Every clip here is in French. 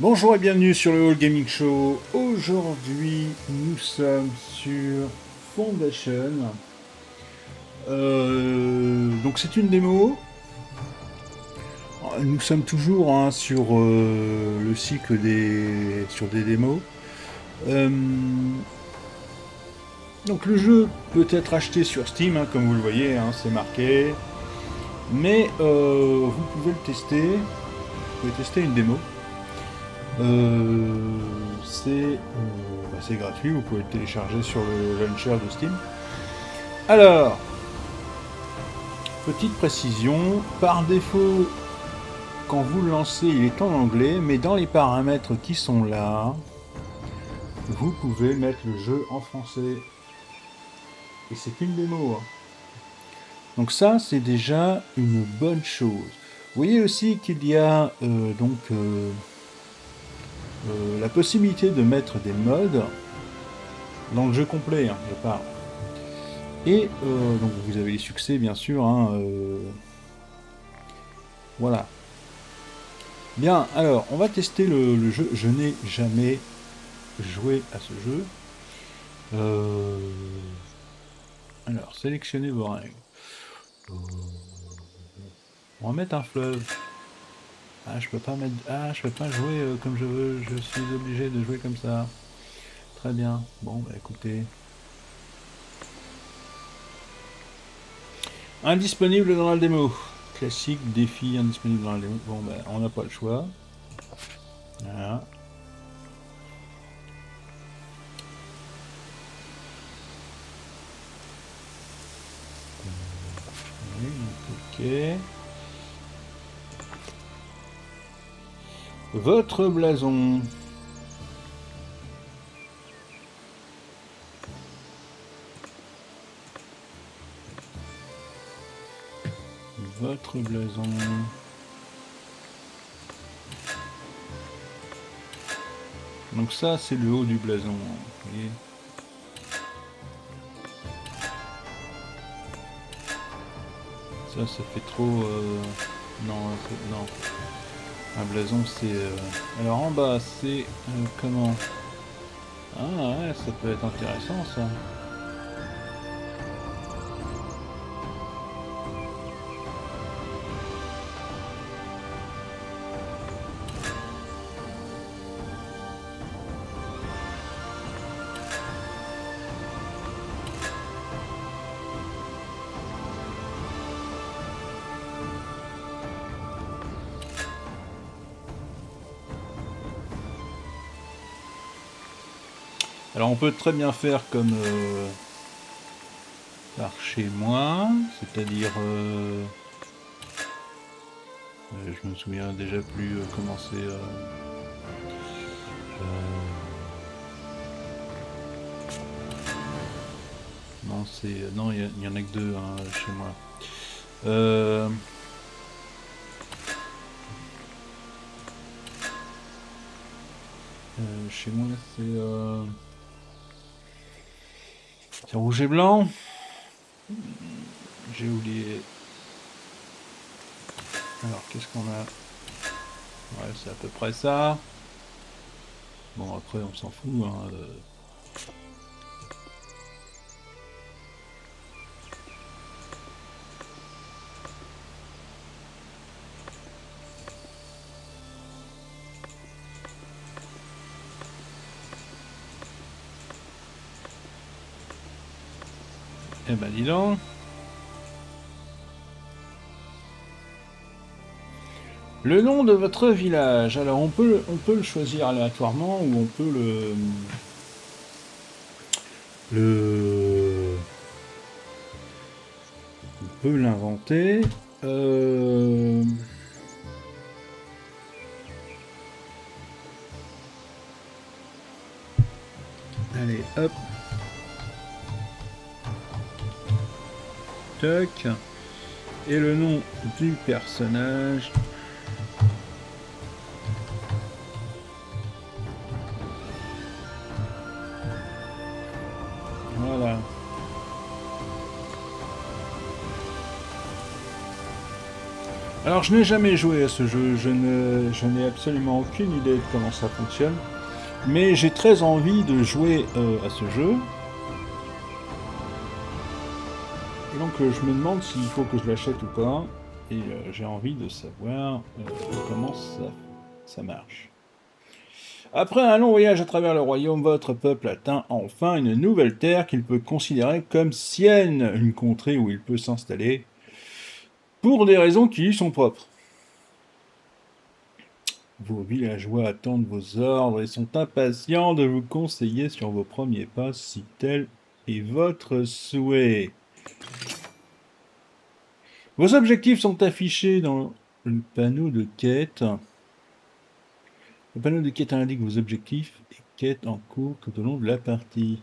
Bonjour et bienvenue sur le All Gaming Show. Aujourd'hui, nous sommes sur Foundation. Donc c'est une démo. Nous sommes toujours sur le cycle sur des démos. Euh, donc le jeu peut être acheté sur Steam, comme vous le voyez, c'est marqué. Mais vous pouvez le tester. Vous pouvez tester une démo. C'est gratuit, vous pouvez le télécharger sur le launcher de Steam. Alors, petite précision, par défaut, quand vous le lancez, il est en anglais, mais dans les paramètres qui sont là, vous pouvez mettre le jeu en français. Et c'est qu'une démo. Donc ça, c'est déjà une bonne chose. Vous voyez aussi qu'il y a la possibilité de mettre des modes dans le jeu complet, je parle. Et donc vous avez les succès, bien sûr. Voilà. Bien, alors, on va tester le jeu. Je n'ai jamais joué à ce jeu. Alors, sélectionnez vos règles. On va mettre un fleuve. Ah, je peux pas mettre. Ah, je peux pas jouer comme je veux. Je suis obligé de jouer comme ça. Très bien. Bon, bah écoutez. Indisponible dans la démo. Classique, défi, indisponible dans la démo. Bon, bah, on n'a pas le choix. Voilà. Ok. Votre blason. Votre blason. Donc ça, c'est le haut du blason. Vous voyez. Ça fait trop... Non, non. Un blason, c'est... Alors en bas, c'est... comment? Ah ouais, ça peut être intéressant, ça. Alors on peut très bien faire comme par chez moi, c'est-à-dire je me souviens déjà plus comment c'est. Non, c'est non, il y en a que deux chez moi. Chez moi, c'est rouge et blanc. J'ai oublié. Alors, qu'est-ce qu'on a? Ouais, c'est à peu près ça. Bon, après, on s'en fout. Eh ben, dis donc. Le nom de votre village. Alors, on peut le choisir aléatoirement ou on peut on peut l'inventer. Allez, hop. Toc. Et le nom du personnage. Voilà. Alors je n'ai jamais joué à ce jeu, je n'ai absolument aucune idée de comment ça fonctionne, mais j'ai très envie de jouer à ce jeu. Et donc je me demande s'il faut que je l'achète ou pas, et j'ai envie de savoir comment ça marche. Après un long voyage à travers le royaume, votre peuple atteint enfin une nouvelle terre qu'il peut considérer comme sienne, une contrée où il peut s'installer pour des raisons qui lui sont propres. Vos villageois attendent vos ordres et sont impatients de vous conseiller sur vos premiers pas si tel est votre souhait. Vos objectifs sont affichés dans le panneau de quête. Le panneau de quête indique vos objectifs et quêtes en cours tout au long de la partie.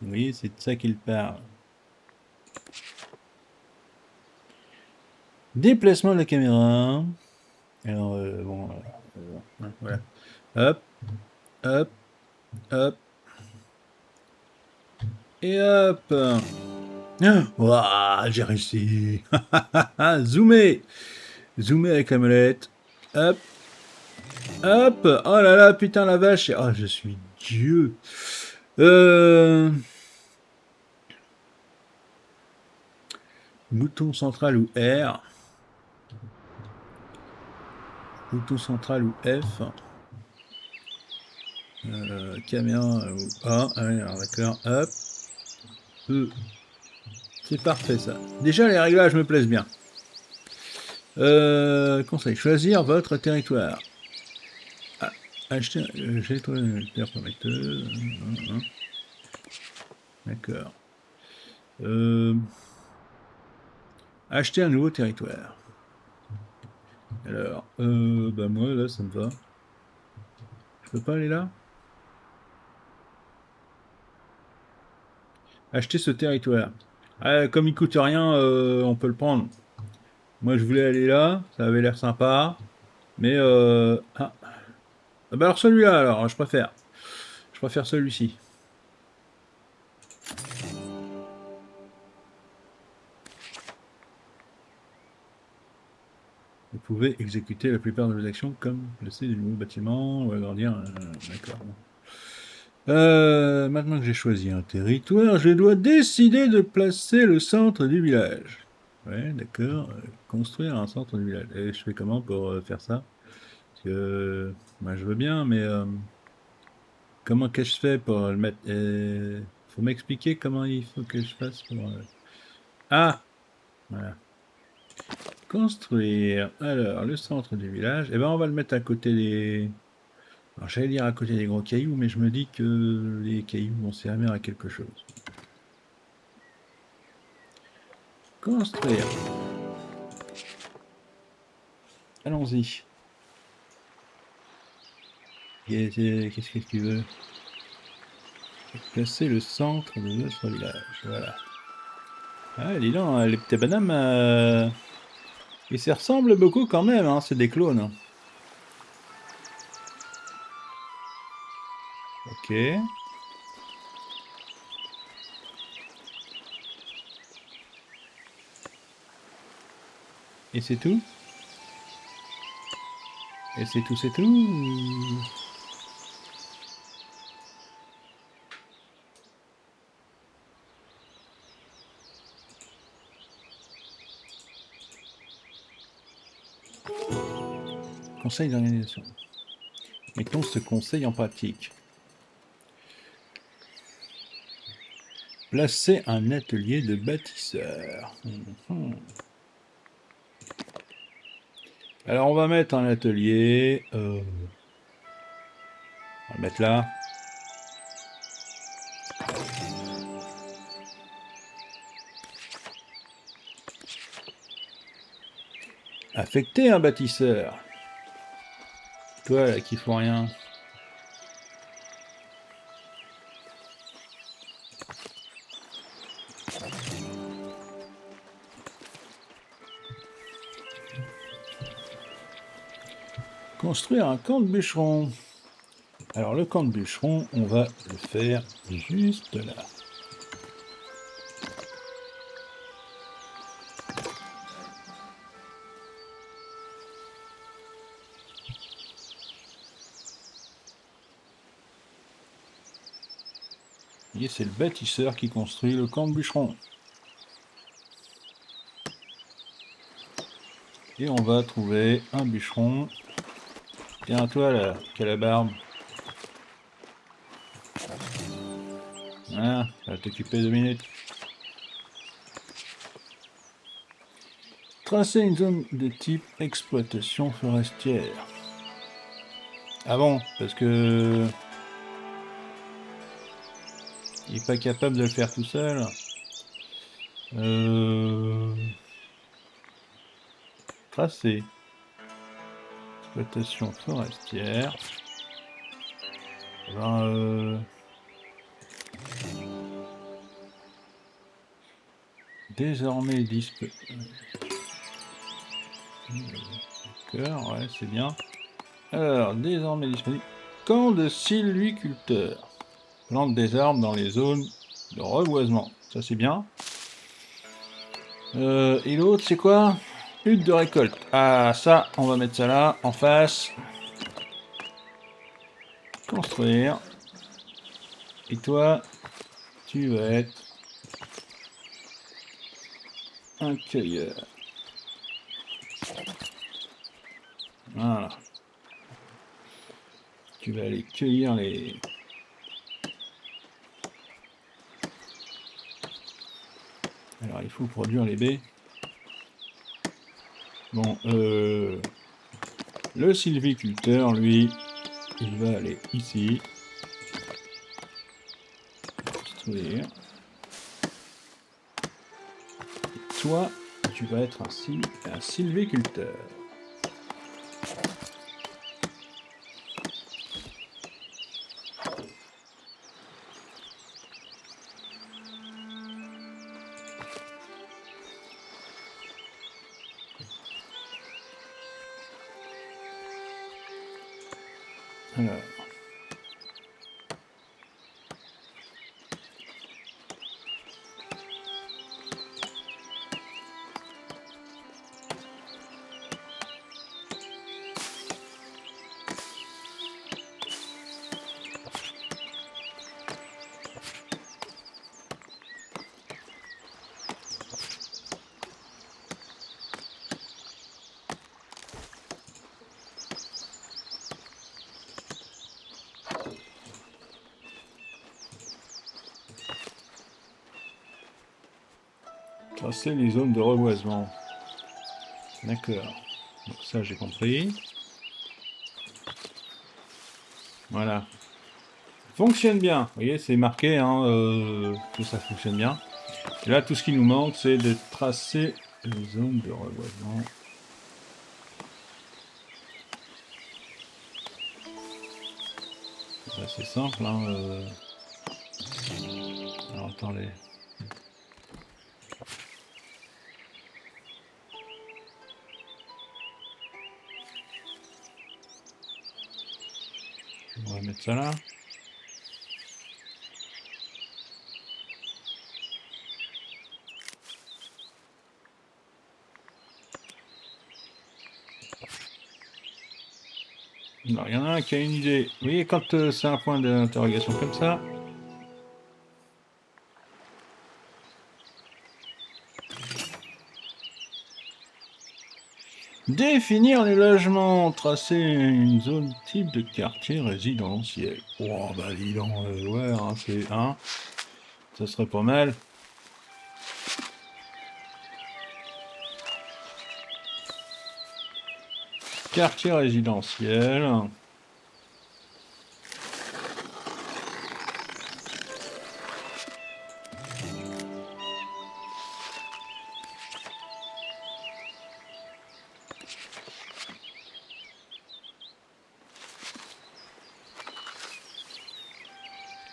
Vous voyez, c'est de ça qu'il parle. Déplacement de la caméra. Alors, bon, voilà. Hop, hop, hop. Et hop. Ouah, j'ai réussi. Zoomer. Zoomer avec la molette. Hop. Hop. Oh là là, putain la vache. Oh, je suis Dieu. Bouton central ou R. Bouton central ou F. Caméra ou A. Alors d'accord. Hop. E. C'est parfait ça. Déjà les réglages me plaisent bien. Conseil. Choisir votre territoire. Ah, acheter une terre prometteuse. D'accord. Acheter un nouveau territoire. Alors, bah moi là ça me va. Je peux pas aller là? Acheter ce territoire. Ah, comme il coûte rien, on peut le prendre. Moi je voulais aller là, ça avait l'air sympa. Mais ah. Ah bah alors celui-là alors, je préfère. Je préfère celui-ci. Vous pouvez exécuter la plupart de vos actions comme placer des nouveaux bâtiments ou agrandir. D'accord. Maintenant que j'ai choisi un territoire, je dois décider de placer le centre du village. Ouais, d'accord. Construire un centre du village. Et je fais comment pour faire ça? Parce que moi je veux bien, mais comment que je fais pour le mettre? Faut m'expliquer comment il faut que je fasse pour. Ah! Voilà. Construire. Alors, le centre du village. Eh ben, on va le mettre à côté des. Alors, j'allais dire à côté des gros cailloux, mais je me dis que les cailloux vont servir à quelque chose. Construire. Allons-y. Qu'est-ce que tu veux? Placer le centre de notre village. Voilà. Ah, dis donc, les petits bonhommes, ils se ressemblent beaucoup quand même, hein, c'est des clones. Ok. Et c'est tout? Et c'est tout, c'est tout? Conseil d'organisation. Mettons ce conseil en pratique. Placer un atelier de bâtisseur. Alors on va mettre un atelier. On va le mettre là. Affecter un bâtisseur. Toi là qui font rien. Construire un camp de bûcheron. Alors le camp de bûcheron, on va le faire juste là. Et c'est le bâtisseur qui construit le camp de bûcherons. Et on va trouver un bûcheron. Tiens, toi là, qui a la barbe. Ah, ça va t'occuper 2 minutes. Tracer une zone de type exploitation forestière. Ah bon, parce que... il est pas capable de le faire tout seul. Tracer. Exploitation forestière. Ben, désormais disponible. D'accord, ouais, c'est bien. Alors, désormais disponible. Camp de sylviculteurs. Plante des arbres dans les zones de reboisement. Ça, c'est bien. Et l'autre, c'est quoi? Hutte de récolte. Ah, ça, on va mettre ça là, en face. Construire. Et toi, tu vas être un cueilleur. Voilà. Tu vas aller cueillir les... Alors, il faut produire les baies. Bon, le sylviculteur, lui, il va aller ici. Construire. Et toi, tu vas être un sylviculteur. Alors... tracer les zones de reboisement. D'accord. Donc ça, j'ai compris. Voilà. Fonctionne bien. Vous voyez, c'est marqué hein, que ça fonctionne bien. Et là, tout ce qui nous manque, c'est de tracer les zones de reboisement. C'est assez simple. Hein, Alors, attendez. On va mettre ça là. Alors, il y en a un qui a une idée. Vous voyez, quand c'est un point d'interrogation comme ça, définir les logements, tracer une zone type de quartier résidentiel. Oh bah dis donc, ouais, hein, c'est un. Ça serait pas mal. Quartier résidentiel.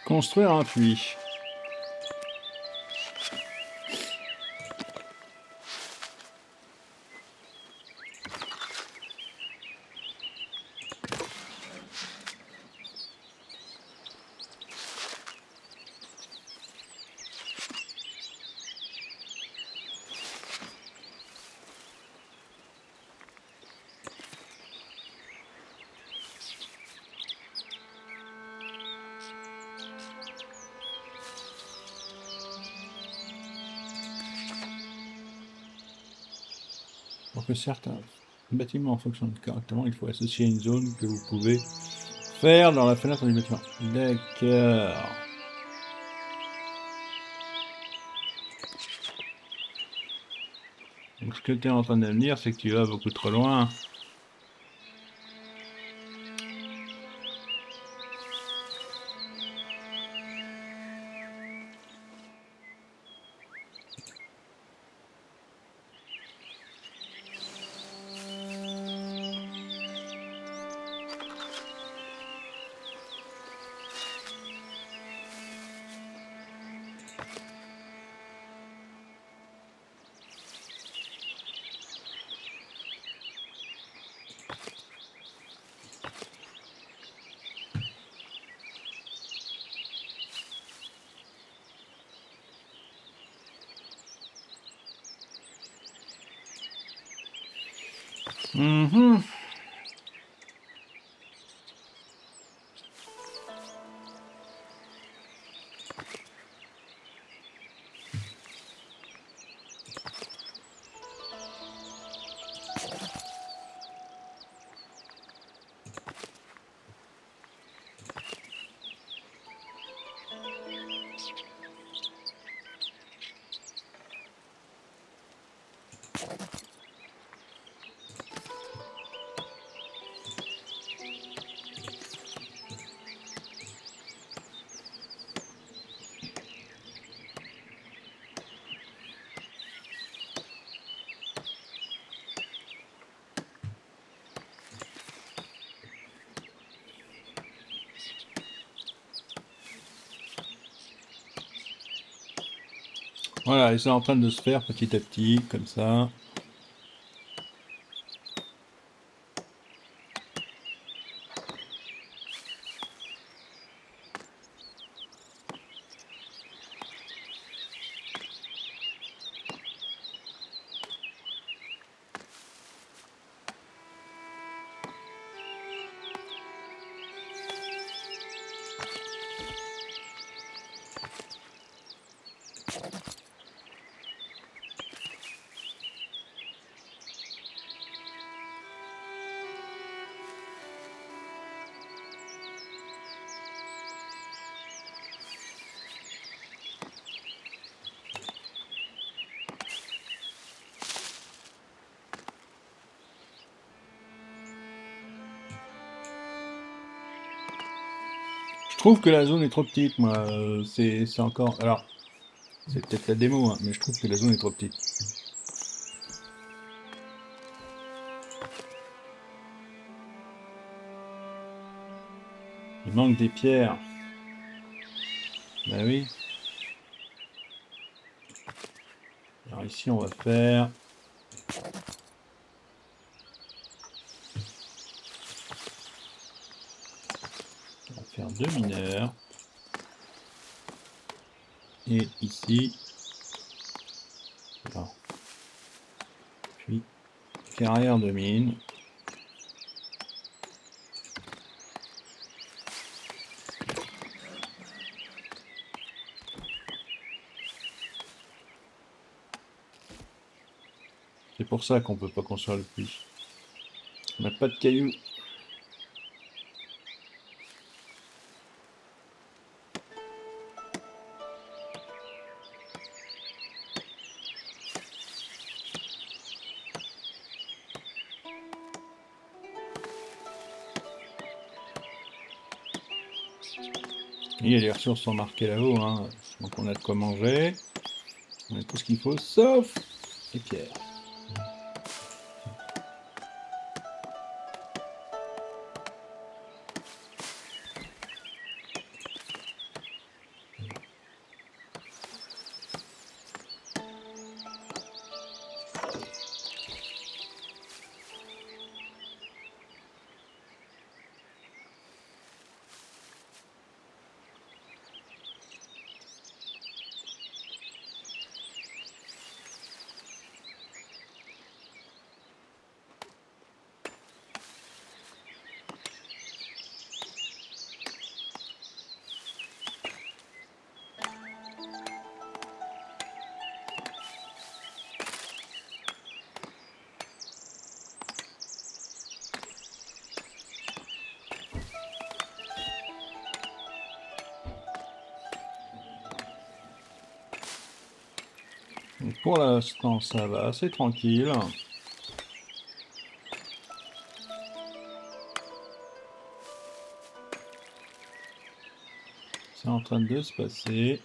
Construire un puits. que certains bâtiments fonctionnent correctement, il faut associer une zone que vous pouvez faire dans la fenêtre du bâtiment. D'accord. Donc ce que tu es en train de me dire, c'est que tu vas beaucoup trop loin. Mhm. Voilà, et c'est en train de se faire petit à petit, comme ça. Je trouve que la zone est trop petite, moi. C'est encore... Alors, c'est peut-être la démo, hein, mais je trouve que la zone est trop petite. Il manque des pierres. Bah oui. Alors ici, on va faire... On va faire 2 mineurs. Et ici... Alors, puis, carrière de mine. C'est pour ça qu'on peut pas construire le puits. On n'a pas de cailloux. Et les ressources sont marquées là-haut, hein. Donc on a de quoi manger. On a tout ce qu'il faut, sauf les pierres. Pour l'instant, ça va, c'est tranquille. C'est en train de se passer.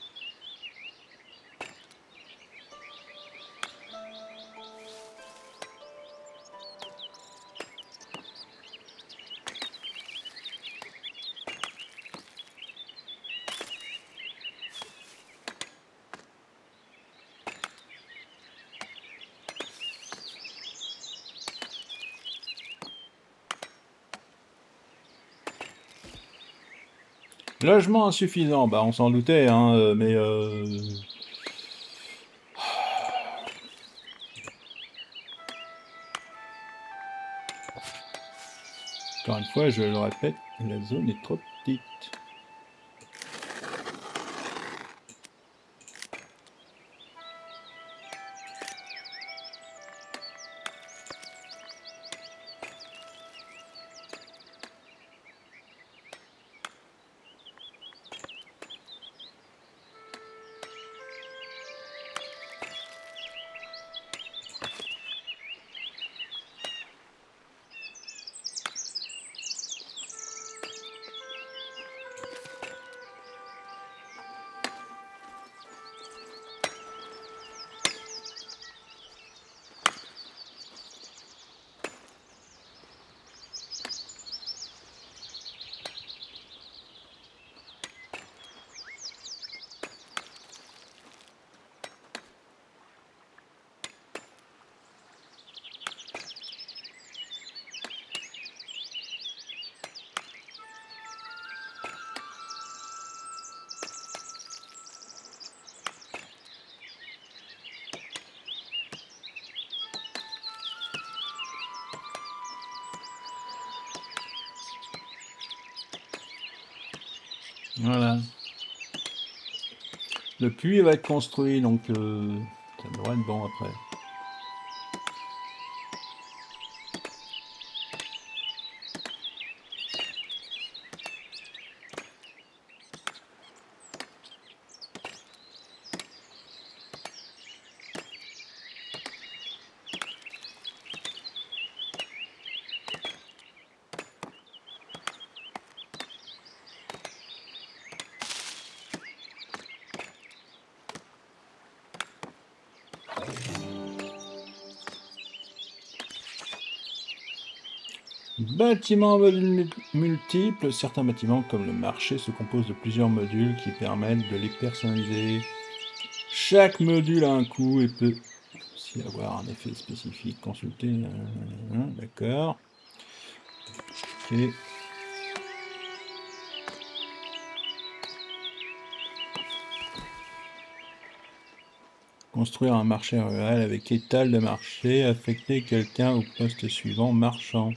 Logement insuffisant, bah on s'en doutait, hein, mais encore une fois, je le répète, la zone est trop petite. Voilà. Le puits va être construit, donc ça devrait être bon après. Bâtiments multiples. Certains bâtiments, comme le marché, se composent de plusieurs modules qui permettent de les personnaliser. Chaque module a un coût et peut aussi avoir un effet spécifique. Consulter. D'accord. Ok. Construire un marché rural avec étal de marché. Affecter quelqu'un au poste suivant, marchand.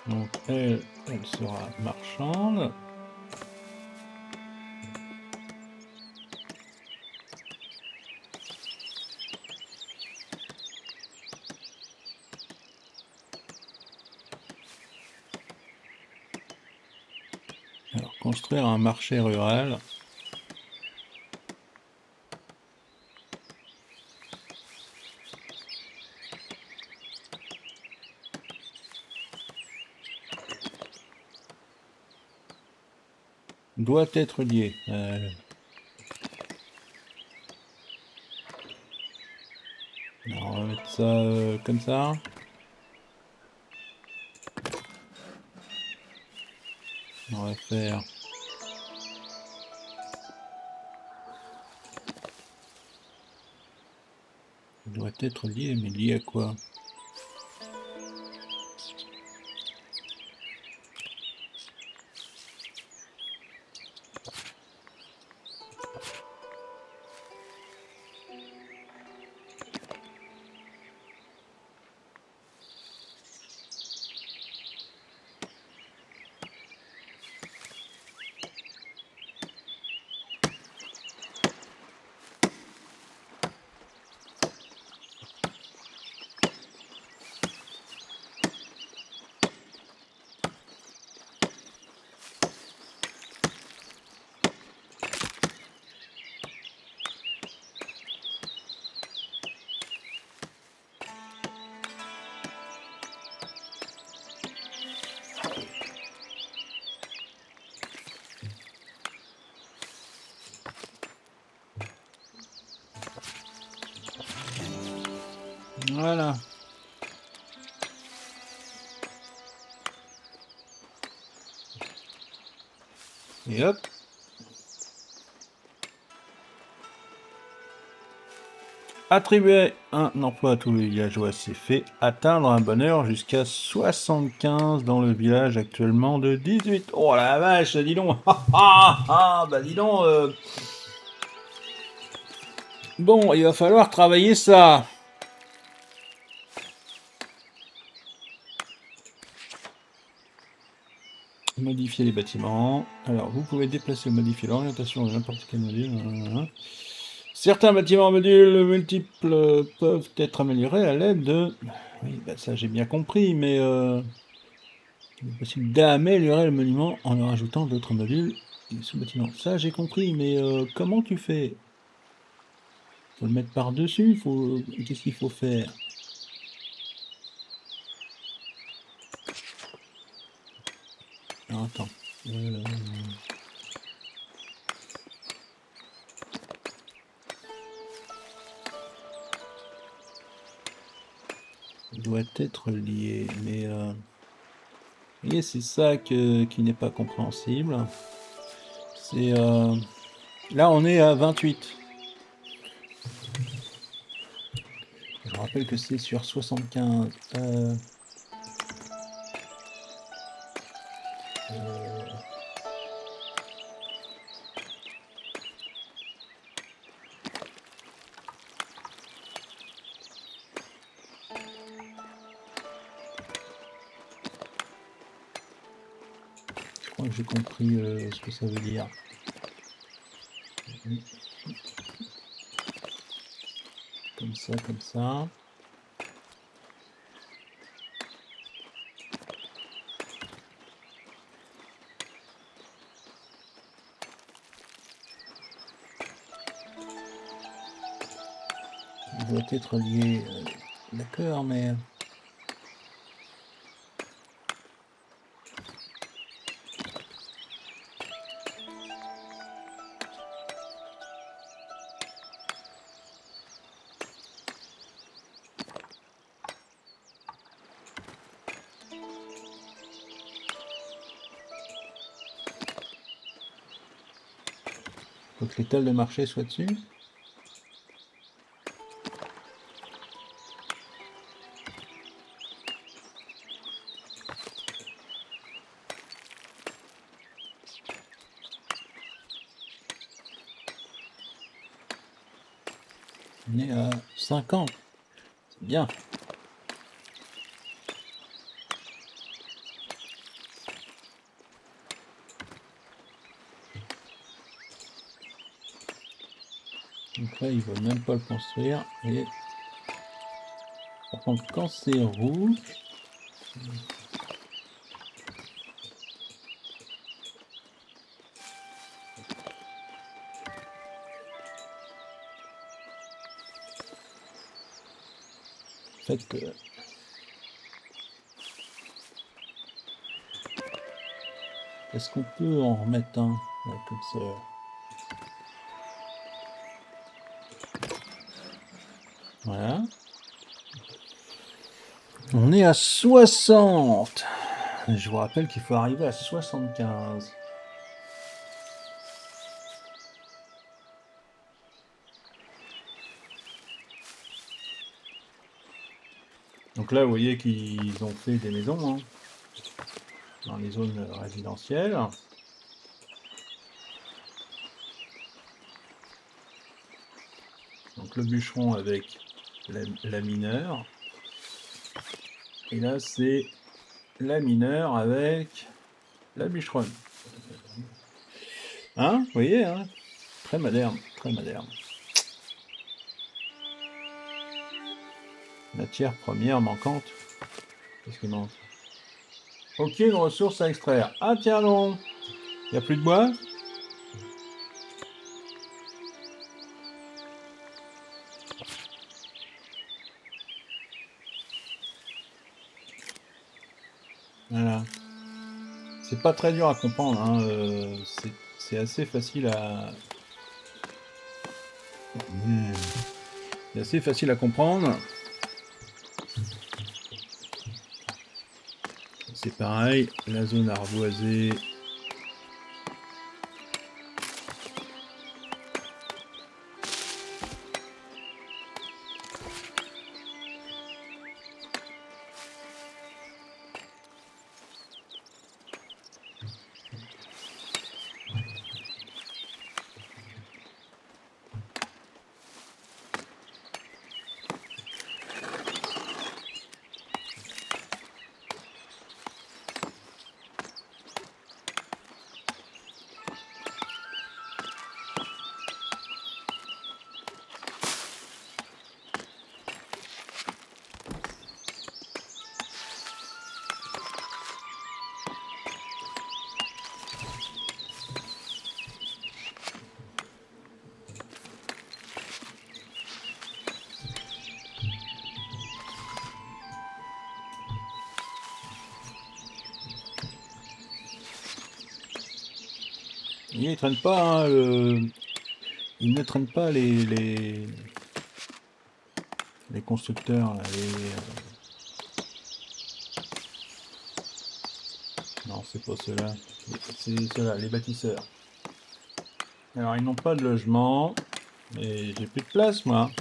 Donc elle sera marchande. Alors, construire un marché rural. Doit être lié. Alors, on va mettre ça comme ça. On va faire doit être lié, mais lié à quoi? Et hop. Attribuer un emploi à tous les villageois, c'est fait. Atteindre un bonheur jusqu'à 75 dans le village actuellement de 18. Oh la vache, dis donc. Bah dis donc. Bon, il va falloir travailler ça. Modifier les bâtiments. Alors, vous pouvez déplacer ou modifier l'orientation de n'importe quel module. Certains bâtiments modules multiples peuvent être améliorés à l'aide de... Oui, bah ça j'ai bien compris, mais il est possible d'améliorer le monument en leur ajoutant d'autres modules sous-bâtiments. Ça j'ai compris, mais comment tu fais? Faut le mettre par-dessus, qu'est-ce qu'il faut faire? Alors, attends. Il doit être lié, mais... Vous voyez, c'est ça qui n'est pas compréhensible. C'est... Là, on est à 28. Je rappelle que c'est sur 75. Je crois que j'ai compris ce que ça veut dire. Comme ça, comme ça. Il doit être lié. D'accord, mais... Faut que l'étal de marché soit dessus. On est à 50. C'est bien. Donc là, ils ne veulent même pas le construire. Et... Par contre, quand c'est rouge... En fait... Est-ce qu'on peut en remettre un là, comme ça? Voilà. On est à 60. Je vous rappelle qu'il faut arriver à 75. Donc là, vous voyez qu'ils ont fait des maisons hein, dans les zones résidentielles. Donc le bûcheron avec la mineure. Et là, c'est la mineure avec la bûcheronne. Hein? Vous voyez, hein? Très moderne, très moderne. Matière première manquante. Qu'est-ce qui manque? Aucune ressource à extraire. Ah tiens non! Il n'y a plus de bois? Voilà. C'est pas très dur à comprendre, hein. C'est assez facile à... C'est assez facile à comprendre. C'est pareil, la zone arboisée. Il traîne pas, hein, il ne traîne pas les constructeurs, là, non, c'est pas ceux-là. C'est ceux-là, les bâtisseurs. Alors, ils n'ont pas de logement. Et j'ai plus de place, moi.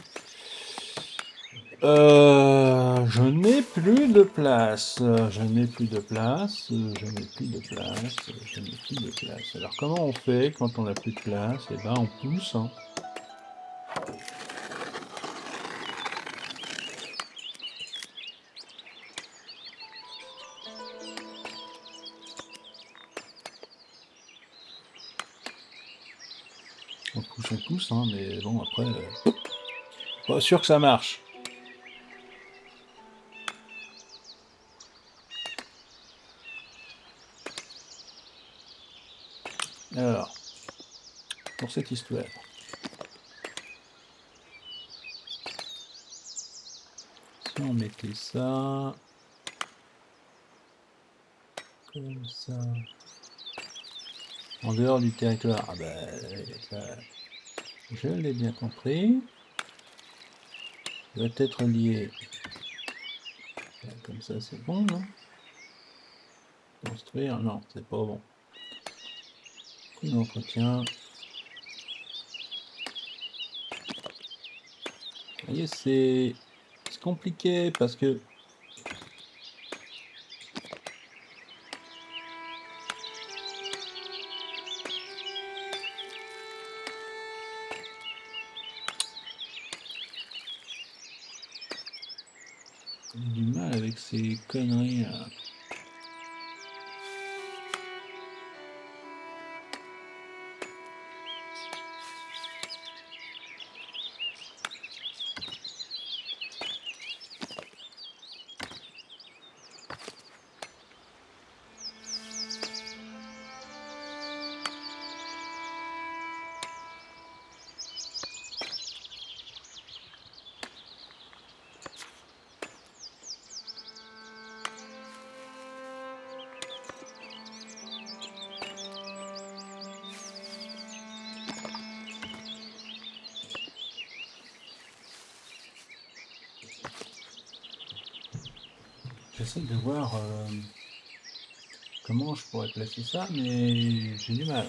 Je n'ai plus de place. Je n'ai plus de place. Je n'ai plus de place. Je n'ai plus de place. Alors, comment on fait quand on n'a plus de place? Eh ben, on pousse, hein. On pousse, hein, mais bon, après, pas sûr que ça marche. Alors, pour cette histoire. Si on mettait ça comme ça, en dehors du territoire, ah ben, ça, je l'ai bien compris, doit être lié. Comme ça, c'est bon, non? Construire, non, c'est pas bon. Coût d'entretien. Vous voyez, c'est compliqué parce que j'ai du mal avec ces conneries là. J'essaie de voir comment je pourrais placer ça, mais j'ai du mal.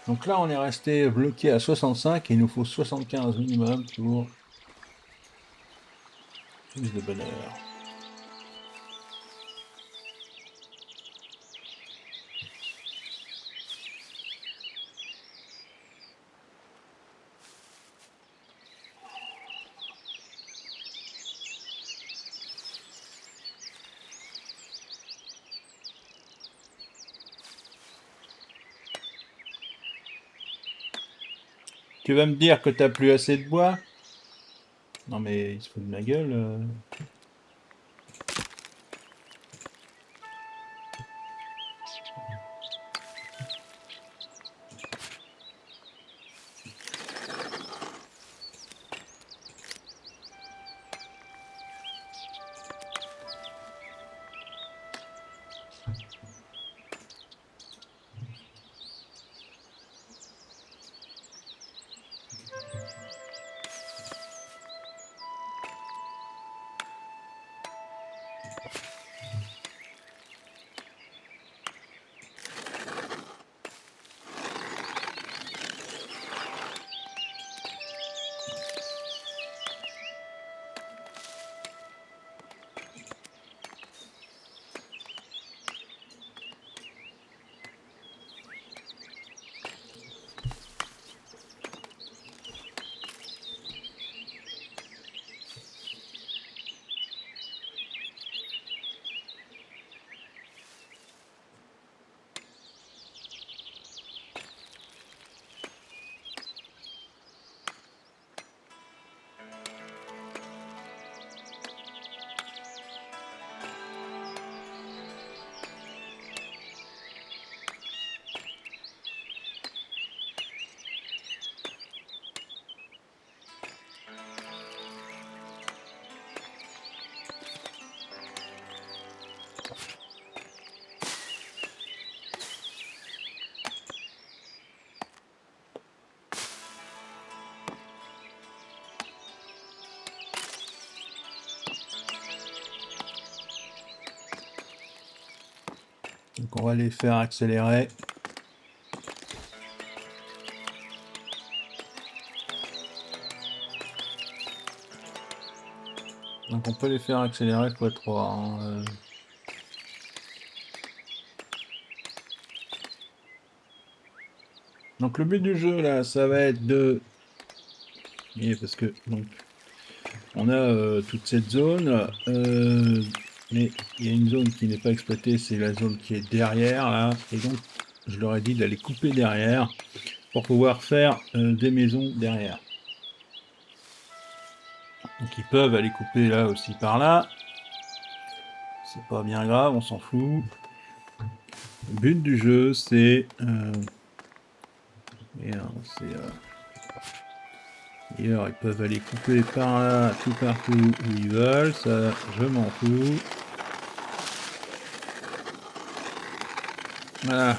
Donc là, on est resté bloqué à 65 et il nous faut 75 minimum pour plus de bonheur. Tu vas me dire que t'as plus assez de bois? Non mais il se fout de ma gueule. Donc on va les faire accélérer. Donc on peut les faire accélérer x3. Hein. Donc le but du jeu là, ça va être de... Et parce que donc on a toute cette zone, mais il y a une zone qui n'est pas exploitée, c'est la zone qui est derrière là, et donc je leur ai dit d'aller couper derrière pour pouvoir faire des maisons derrière. Donc ils peuvent aller couper là aussi par là. C'est pas bien grave, on s'en fout. Le but du jeu, c'est... D'ailleurs, ils peuvent aller couper par là, tout partout où ils veulent. Ça, je m'en fous. Voilà.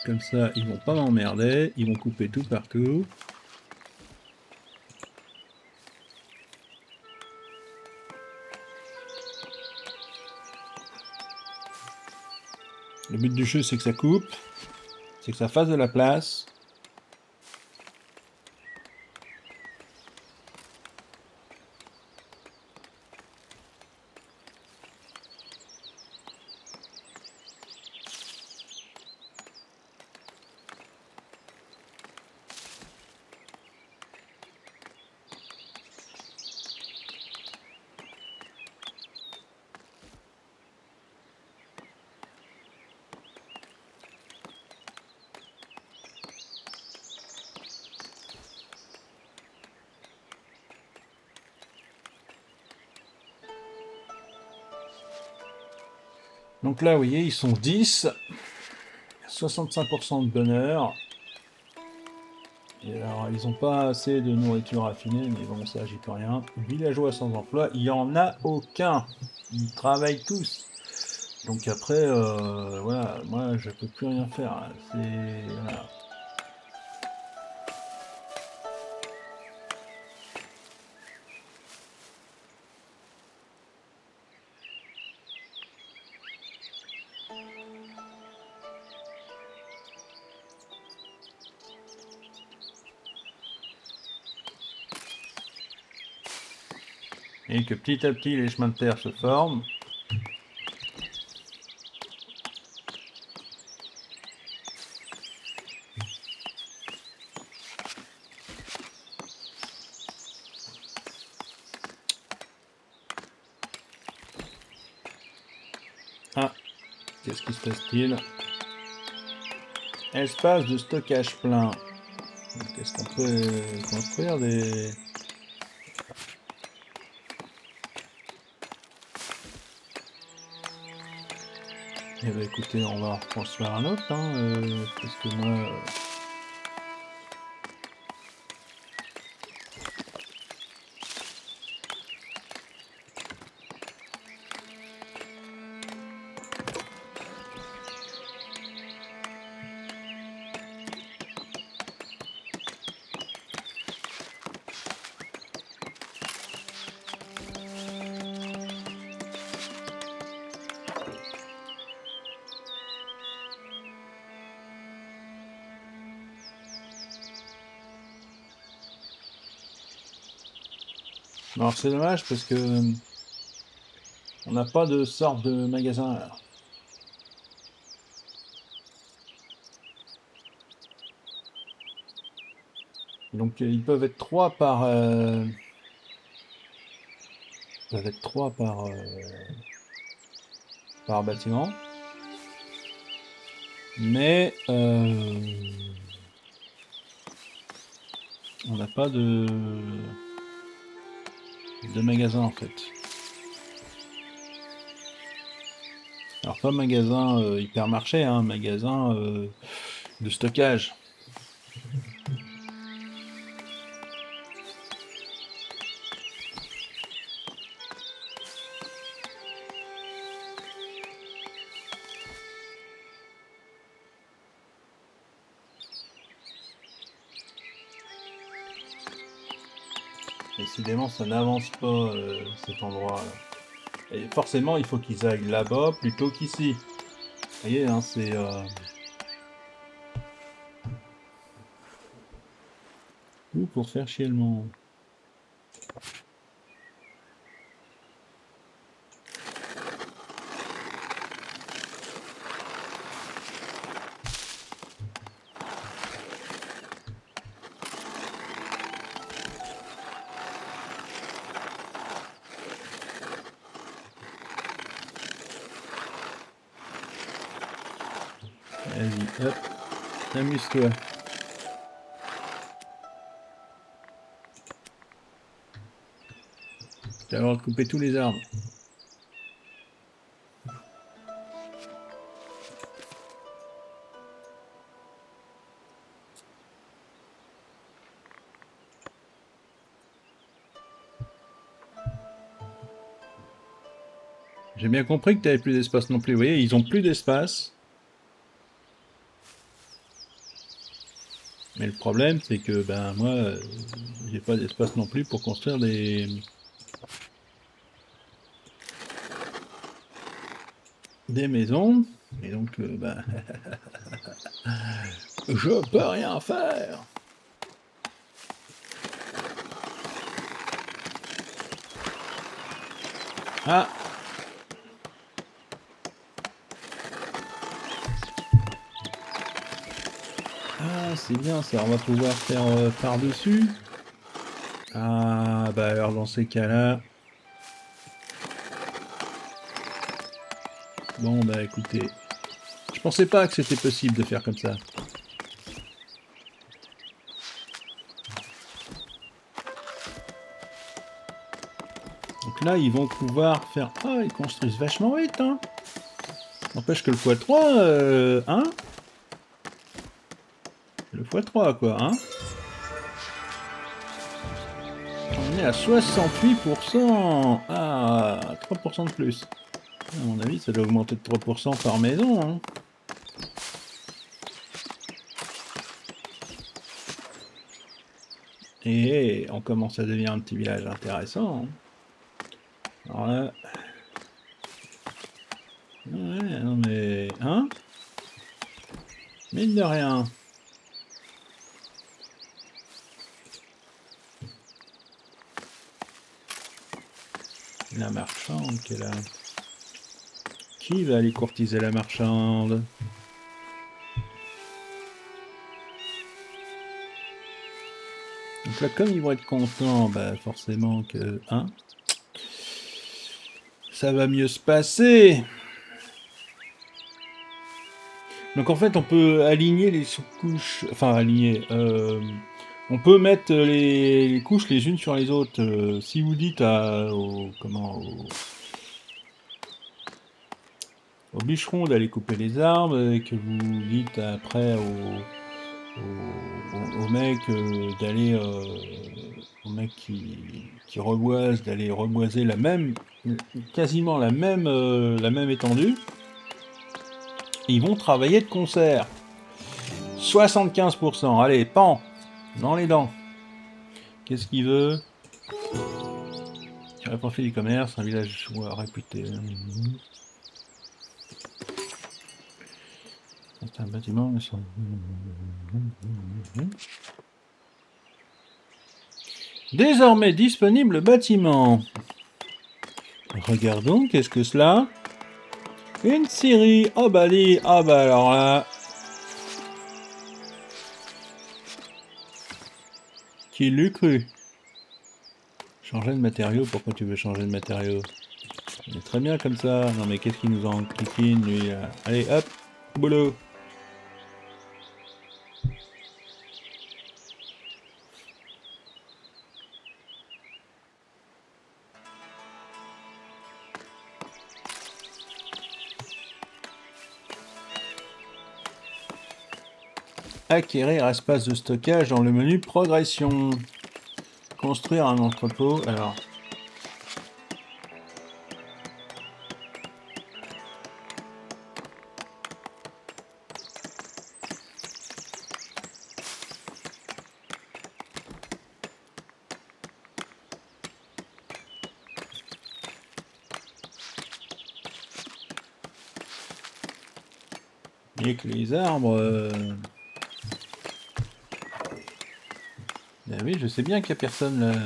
Comme ça, ils vont pas m'emmerder. Ils vont couper tout partout. Le but du jeu, c'est que ça coupe. C'est que ça fasse de la place. Donc là, vous voyez, ils sont 10. 65% de bonheur. Et alors, ils n'ont pas assez de nourriture affinée, mais bon, ça, j'y peux rien. Villageois sans emploi, il n'y en a aucun. Ils travaillent tous. Donc après, voilà, moi, je peux plus rien faire. C'est... Voilà. Et que petit à petit, les chemins de terre se forment. Ah, qu'est-ce qui se passe-t-il? Espace de stockage plein. Est-ce qu'on peut construire des... Eh bien écoutez, on va en reconstruire un autre, hein, parce que moi... Alors c'est dommage parce que on n'a pas de sorte de magasin là. Donc ils peuvent être 3 par... ils peuvent être 3 par bâtiment. Mais on n'a pas de magasin en fait. Alors pas magasin hypermarché, hein, magasin de stockage. Décidément ça n'avance pas cet endroit là. Et forcément, il faut qu'ils aillent là-bas plutôt qu'ici. Vous voyez, hein, c'est... tout pour faire chier le monde. Vas-y, hop, amuse-toi. Tu vas avoir de couper tous les arbres. J'ai bien compris que tu n'avais plus d'espace non plus. Vous voyez, ils ont plus d'espace. Mais le problème, c'est que ben moi, j'ai pas d'espace non plus pour construire des maisons. Et donc, ben, je peux rien faire. Ah, ah, c'est bien ça. On va pouvoir faire par-dessus. Ah, bah alors dans ces cas-là, bon bah écoutez, je pensais pas que c'était possible de faire comme ça. Donc là, ils vont pouvoir faire... Ah, ils construisent vachement vite, hein. N'empêche que le x3, hein. Le x3, quoi, hein. On est à 68%. Ah, 3% de plus. À mon avis, ça doit augmenter de 3% par maison, hein. Et on commence à devenir un petit village intéressant, hein. Alors là... Ouais, non mais... Hein? Mine de rien. La marchande qui est là. Qui va aller courtiser la marchande? Donc là, comme ils vont être contents, bah forcément que... Hein? Ça va mieux se passer. Donc en fait, on peut aligner les sous-couches... Enfin, aligner... on peut mettre les couches les unes sur les autres. Si vous dites au bûcheron d'aller couper les arbres, et que vous dites après au mec d'aller... au mec qui reboise, d'aller reboiser quasiment la même étendue, ils vont travailler de concert. 75%. Allez, pan, dans les dents. Qu'est-ce qu'il veut? Qui aurait pas fait du commerce, un village réputé. Certains bâtiments sont... Désormais disponible bâtiment. Regardons, qu'est-ce que cela? Une scierie. Oh bah dis, ah bah alors là... Qui l'eût cru? Changer de matériaux, pourquoi tu veux changer de matériaux? Il est très bien comme ça. Non mais qu'est-ce qu'il nous en cliquine lui là? Allez hop, boulot. Acquérir espace de stockage dans le menu progression. Construire un entrepôt. Alors. Et que les arbres... Ben oui, je sais bien qu'il n'y a personne là.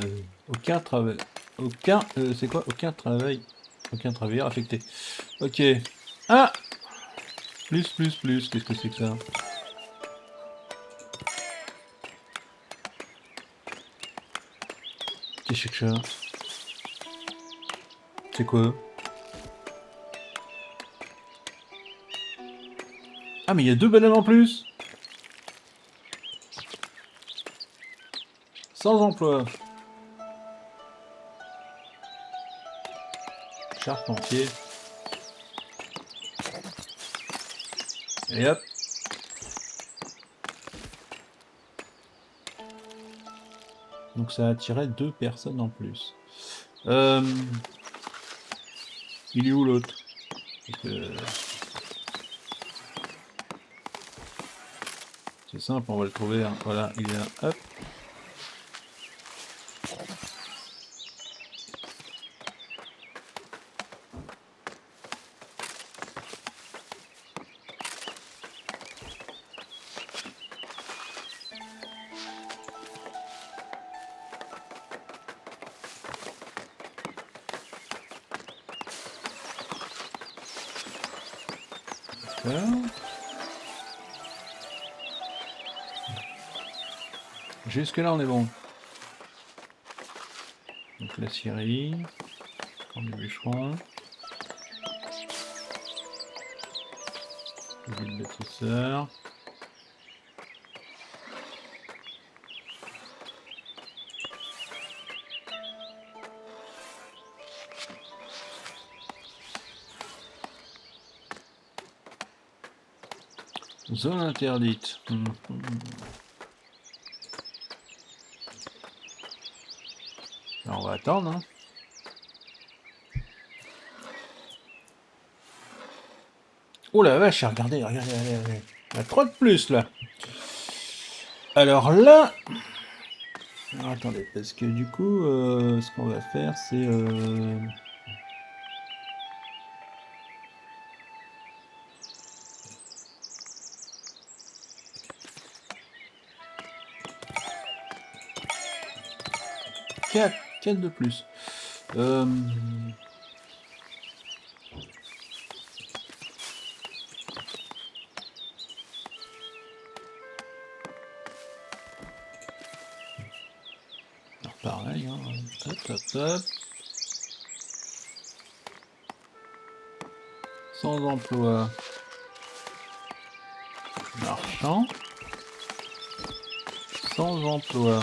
Aucun travail... Aucun... c'est quoi? Aucun travail... Aucun travailleur affecté. Ok. Ah! Plus, plus, plus. Qu'est-ce que c'est que ça? Qu'est-ce que c'est que ça? C'est quoi? Ah, mais il y a 2 bananes en plus! Sans emploi. Charpentier. Et hop. Donc ça attirait 2 personnes en plus. Il est où l'autre? C'est simple, on va le trouver. Hein. Voilà, il est là. Hop. Jusque là on est bon. Donc la scierie, du bûcheron, le bâtisseur. Zone interdite. Alors, on va attendre. Hein. Oh la vache, regardez, regardez, regardez. Il y a 3 de plus là. Alors là... Alors, attendez, parce que du coup, ce qu'on va faire, c'est... 4 de plus. Alors pareil, hein. Hop, hop, hop. Sans emploi. Marchand. Sans emploi.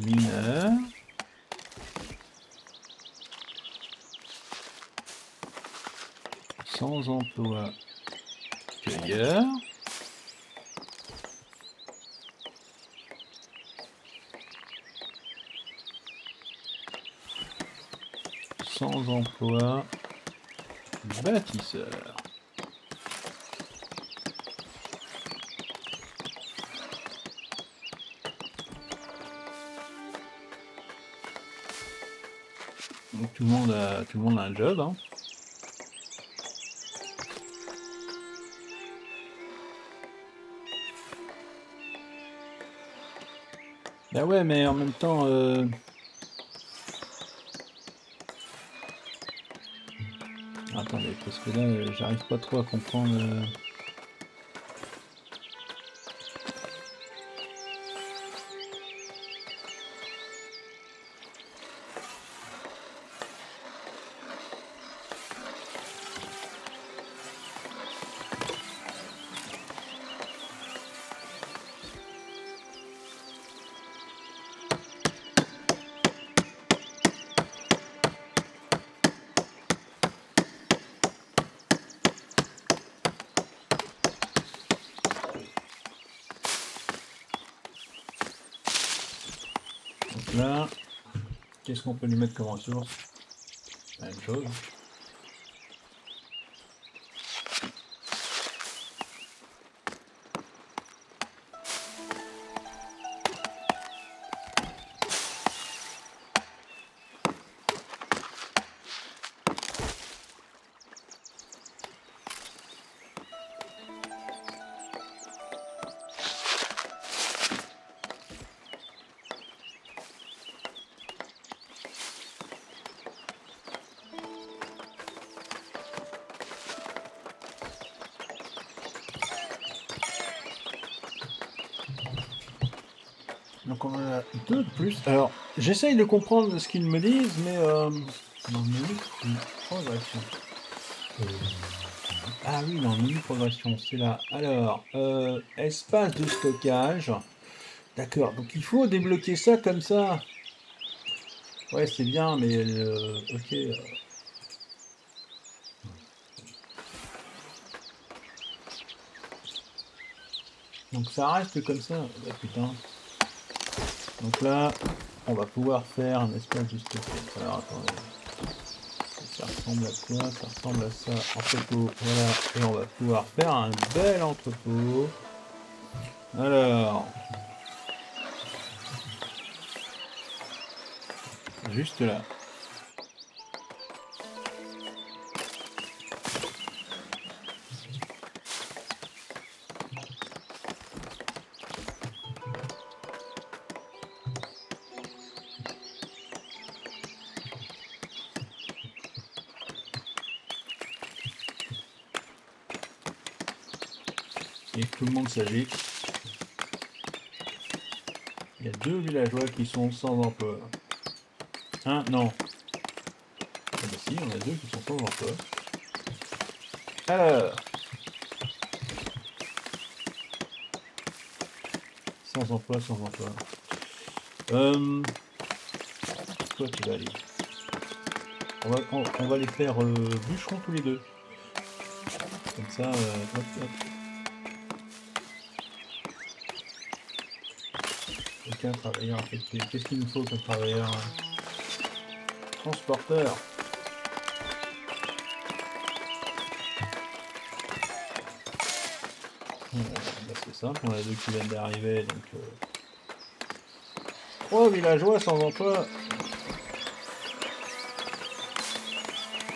Mineur. Sans emploi. Cueilleur. Sans emploi. Bâtisseur. Donc tout le monde a un job. Hein. Bah ouais, mais en même temps... Attendez, parce que là, j'arrive pas trop à comprendre... Donc là, qu'est-ce qu'on peut lui mettre comme ressource? La même chose. Donc on en a deux de plus. Alors, j'essaye de comprendre ce qu'ils me disent, mais dans le menu progression. Ah oui, dans le menu progression, c'est là. Alors, espace de stockage. D'accord, donc il faut débloquer ça comme ça. Ouais, c'est bien, mais ok. Donc ça reste comme ça. Ah, putain. Donc là, on va pouvoir faire un espace de stockage. Alors attendez. Ça ressemble à quoi? Ça ressemble à ça. Entrepôt. Voilà. Et on va pouvoir faire un bel entrepôt. Alors, juste là. Et tout le monde s'agite. Il y a deux villageois qui sont sans emploi. Un, non. Ah bah si, on a deux qui sont sans emploi. Alors, sans emploi, sans emploi. Toi, tu vas aller. On va les faire bûcherons tous les deux. Comme ça, hop, hop. Aucun travailleur affecté. Qu'est-ce qu'il nous faut comme travailleur? Transporteur. Bah c'est simple, on a deux qui viennent d'arriver, donc... Trois villageois sans emploi.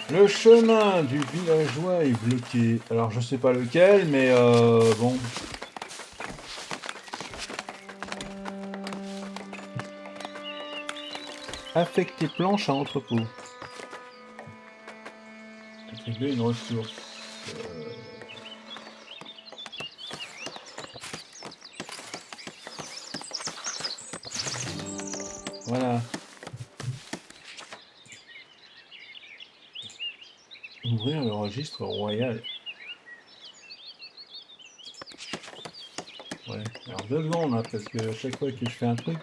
Le chemin du villageois est bloqué. Alors je sais pas lequel, mais bon. Affecter planche à entrepôt. Attribuer une ressource. Voilà. Ouvrir le registre royal. Ouais. Alors 2 secondes, hein, parce que à chaque fois que je fais un truc,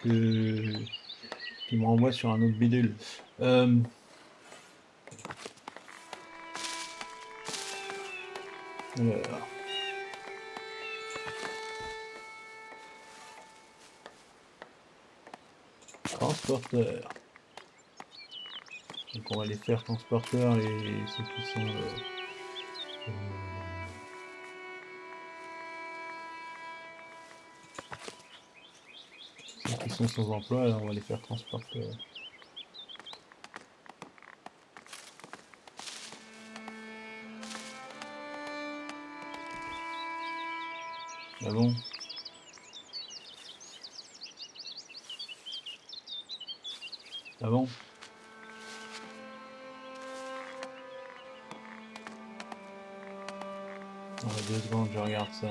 il me renvoie sur un autre bidule. Alors. Transporteur. Donc on va les faire transporteurs, ceux qui sont... ceux qui sont sans emploi, là, on va les faire transporteurs. Ah bon? Ah bon? On a 2 secondes, je regarde ça.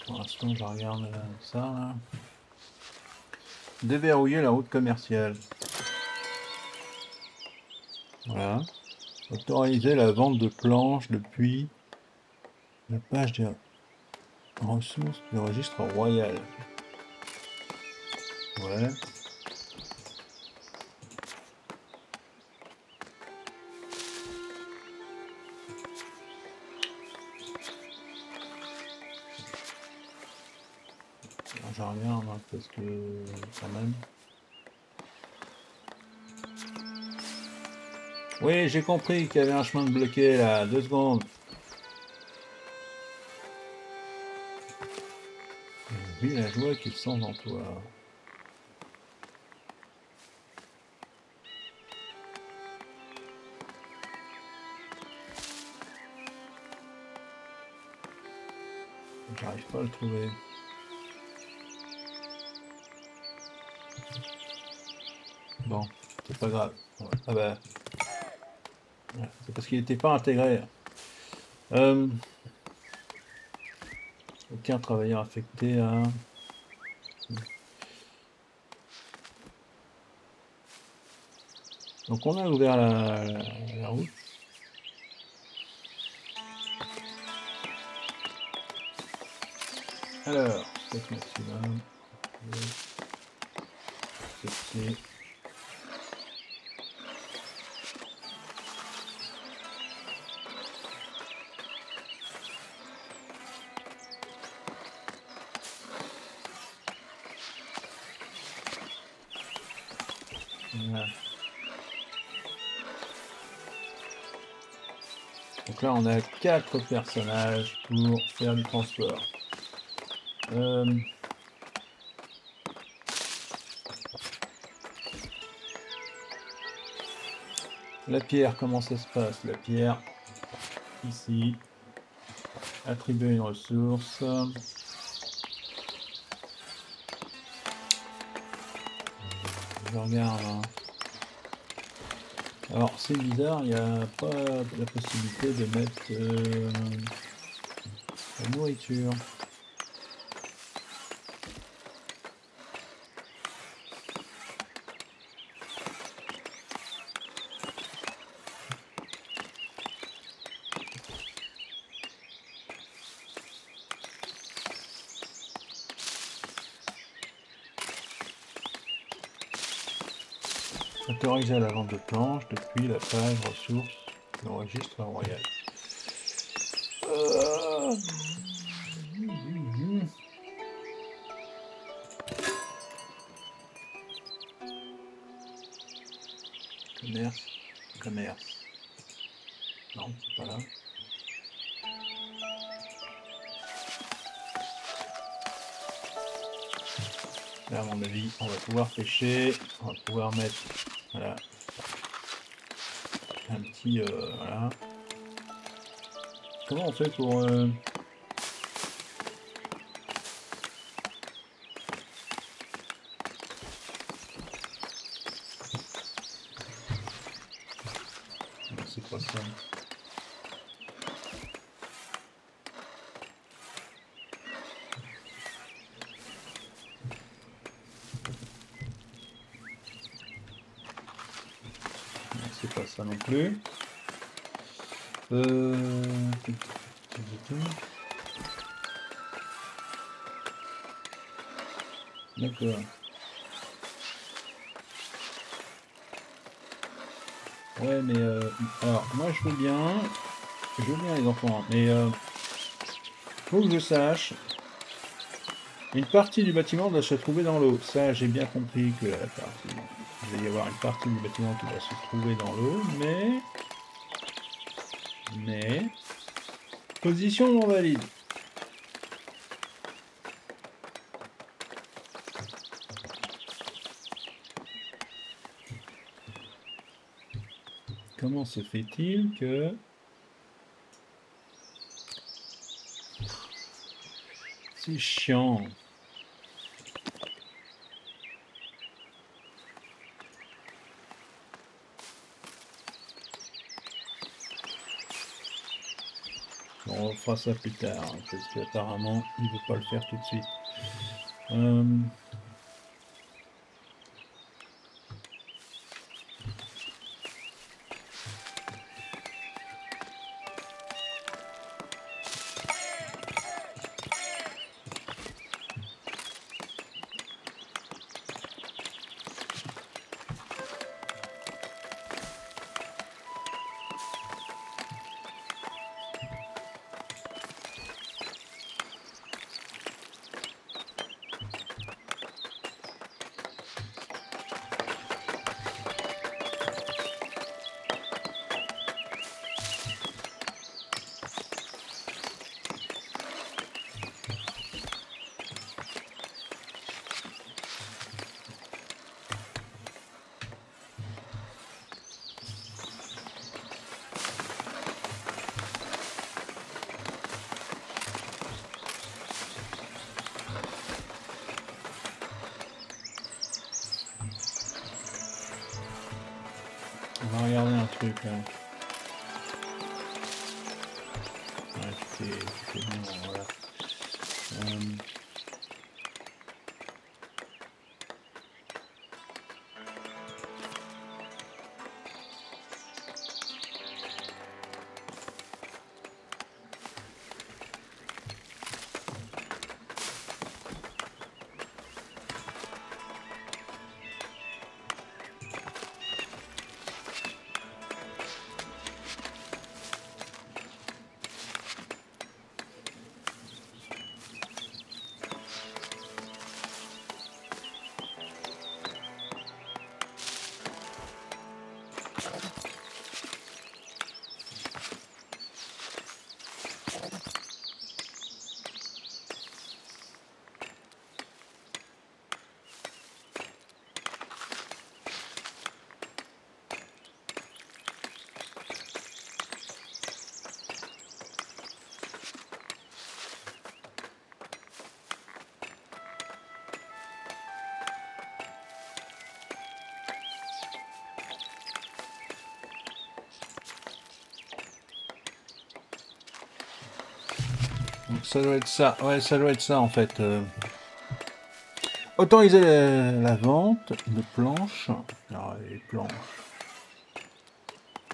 Pour l'instant, je regarde ça là. Déverrouiller la route commerciale. Voilà. Autoriser la vente de planches depuis la page des ressources du registre royal. Ouais. Alors, je regarde hein, parce que quand même. Oui, j'ai compris qu'il y avait un chemin de bloqué là. 2 secondes. Un villageois qui est sans emploi. J'arrive pas à le trouver. Bon, c'est pas grave. Ouais. Ah bah, ouais, c'est parce qu'il n'était pas intégré. Aucun travailleur affecté à... Donc on a ouvert la route. Alors, stock maximum. Accepter. Voilà. Donc là, on a 4 personnages pour faire du transport. La pierre, comment ça se passe? La pierre, ici, attribuer une ressource. Je regarde. Hein. Alors, c'est bizarre, il n'y a pas la possibilité de mettre la nourriture. Autoriser la vente de planches depuis la page ressources du registre royal. Commerce, commerce. Non, c'est pas là. Là, à mon avis, on va pouvoir pêcher. On va pouvoir mettre, voilà, un petit, voilà. Comment on fait pour... C'est pas ça. C'est pas ça non plus. D'accord. Ouais, mais alors moi je veux bien les enfants, mais faut que je sache. Une partie du bâtiment doit se trouver dans l'eau. Ça, j'ai bien compris que il va y avoir une partie du bâtiment qui va se trouver dans l'eau, mais position non valide. Comment se fait-il que... C'est chiant. Bon, on fera ça plus tard, hein, parce qu'apparemment, il ne veut pas le faire tout de suite. On va regarder un truc là. Ouais, c'était bon, voilà. Euh, donc ça doit être ça. Ouais, ça doit être ça en fait. Autoriser la vente de planches. Alors, les planches.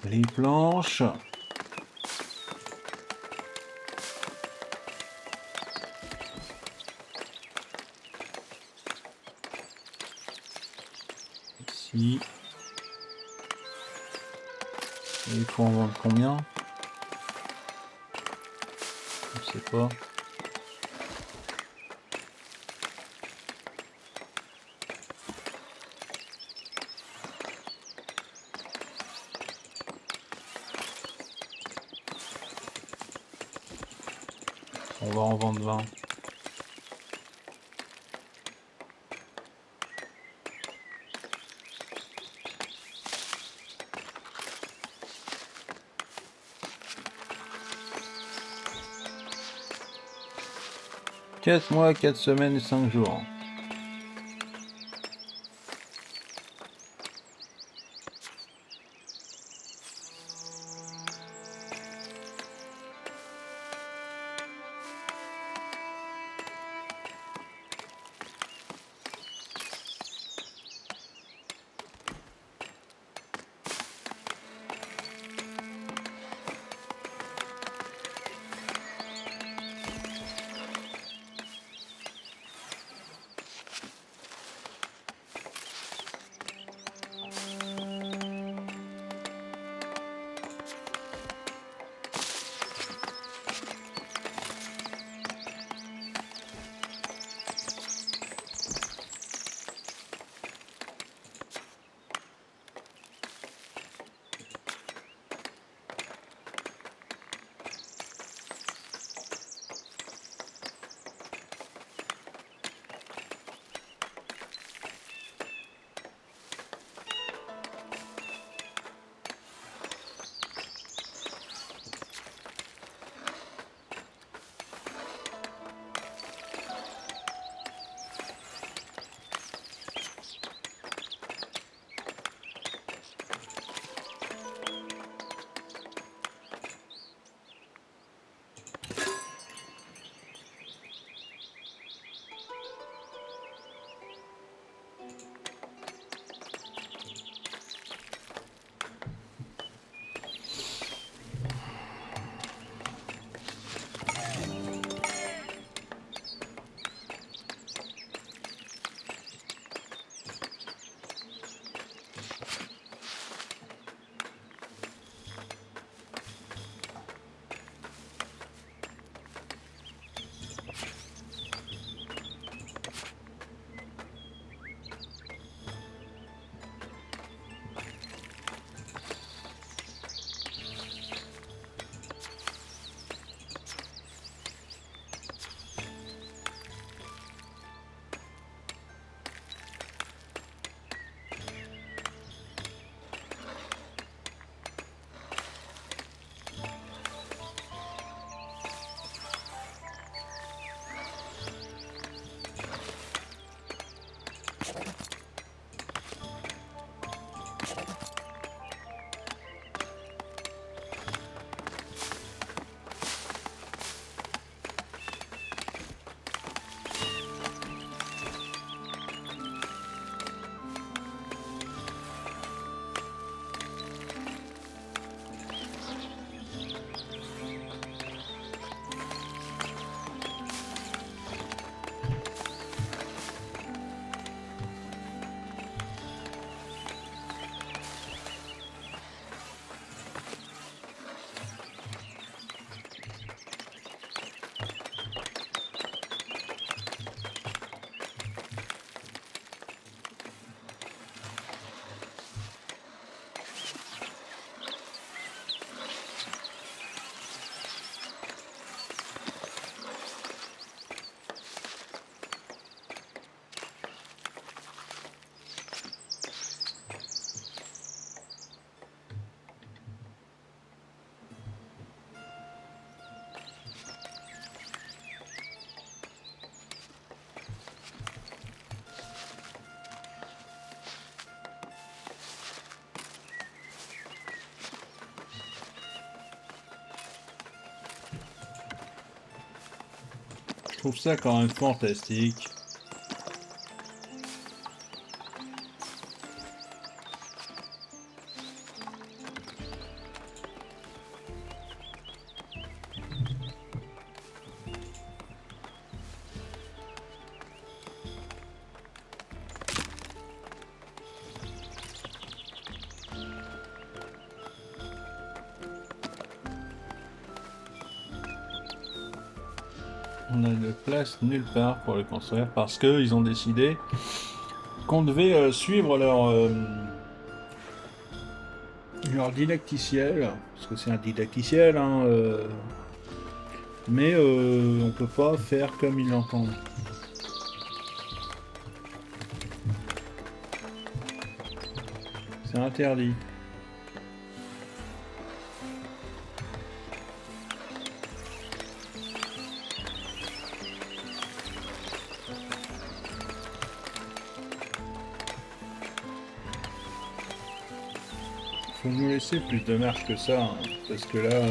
Les planches. Ici. Et il faut en vendre combien? Je sais pas. On va en vendre 20. Quatre mois, 4 semaines et 5 jours. trouve ça quand même fantastique. On a de place nulle part pour le construire parce qu'ils ont décidé qu'on devait suivre leur didacticiel, parce que c'est un didacticiel, hein, mais on peut pas faire comme ils l'entendent. C'est interdit. Faut nous laisser plus de marge que ça, hein, parce que là...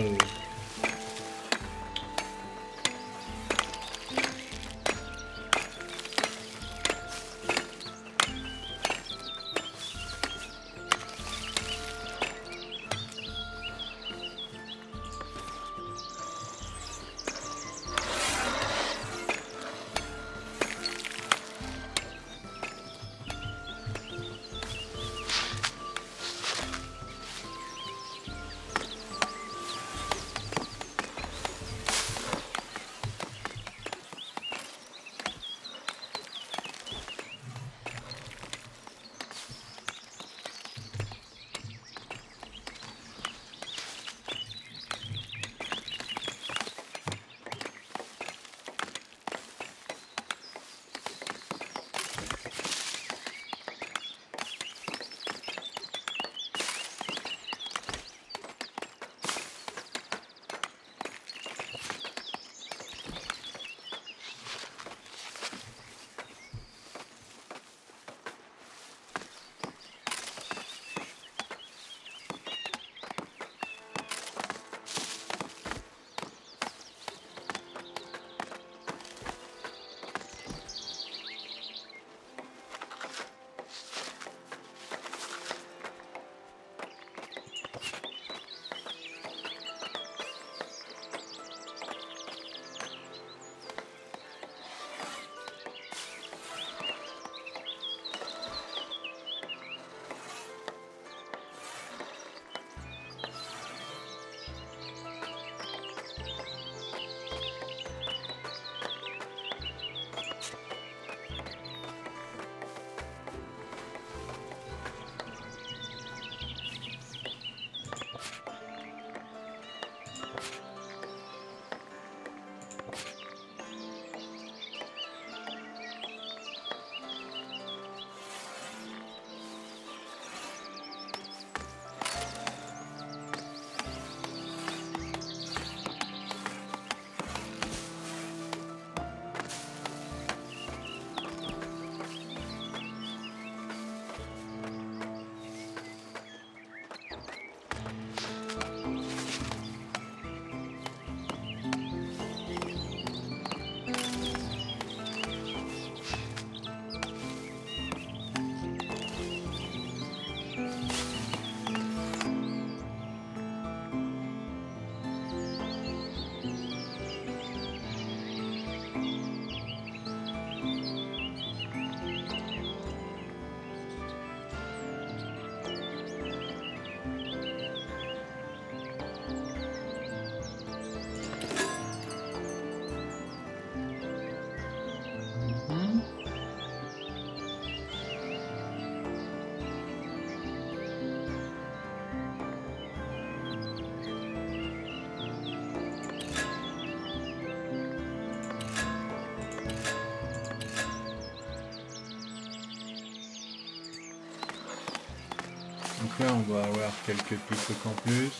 Donc là, on va avoir quelques petits trucs en plus.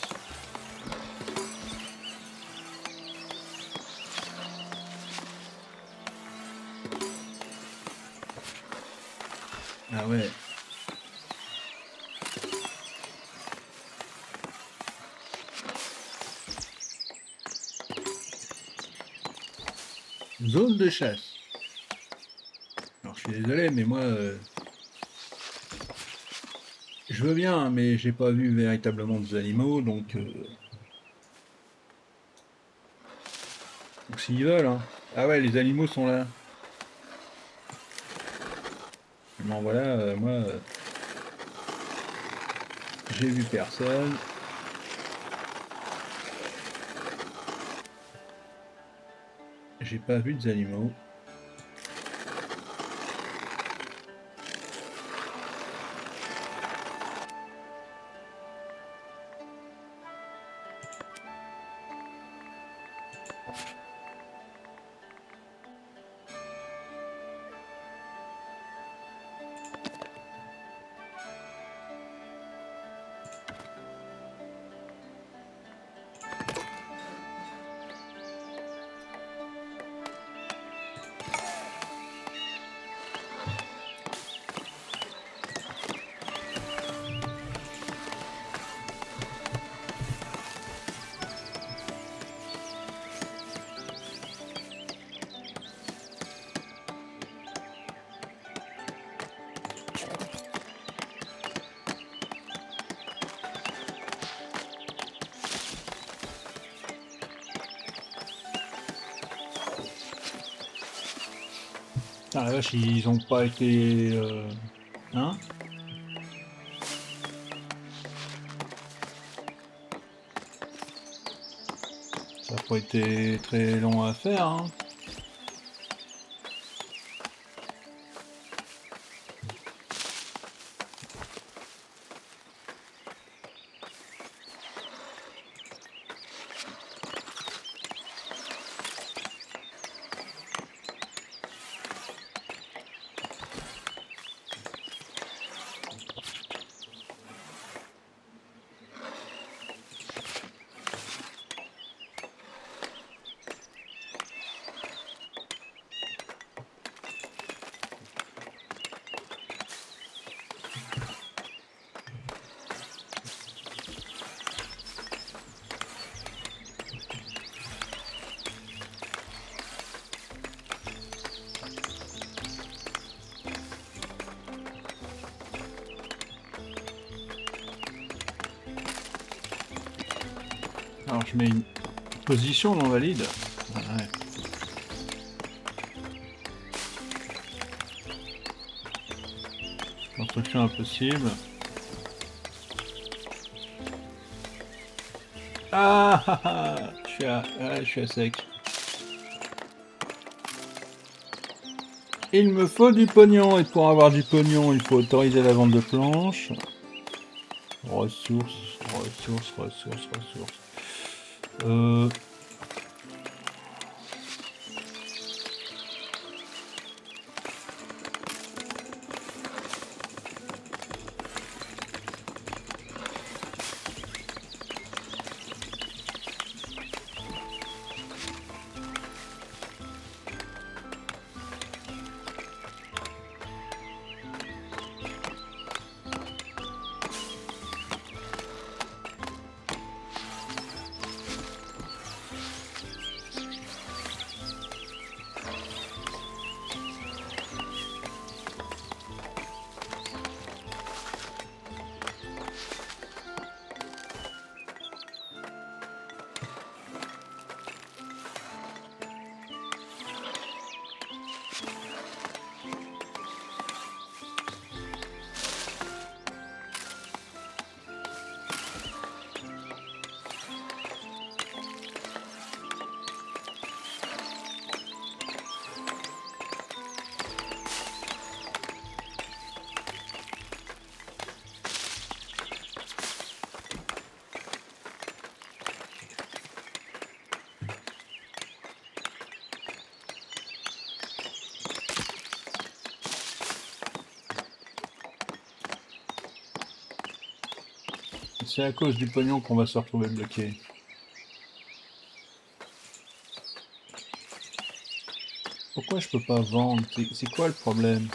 Ah ouais. Zone de chasse. Alors je suis désolé, mais moi, je veux bien, hein, mais j'ai pas vu véritablement des animaux, donc s'ils veulent, hein. Ah ouais, les animaux sont là. Bon voilà, moi, j'ai vu personne. J'ai pas vu des animaux. Putain, la vache, ils ont pas été... hein? Ça a pas été très long à faire, hein? Alors je mets une position non valide. Ouais. Construction impossible. Ah, ah, ah, je suis à sec. Il me faut du pognon, et pour avoir du pognon, il faut autoriser la vente de planches. Ressources, ressources, ressources, ressources. Euh, c'est à cause du pognon qu'on va se retrouver bloqué. Pourquoi je peux pas vendre? C'est quoi le problème?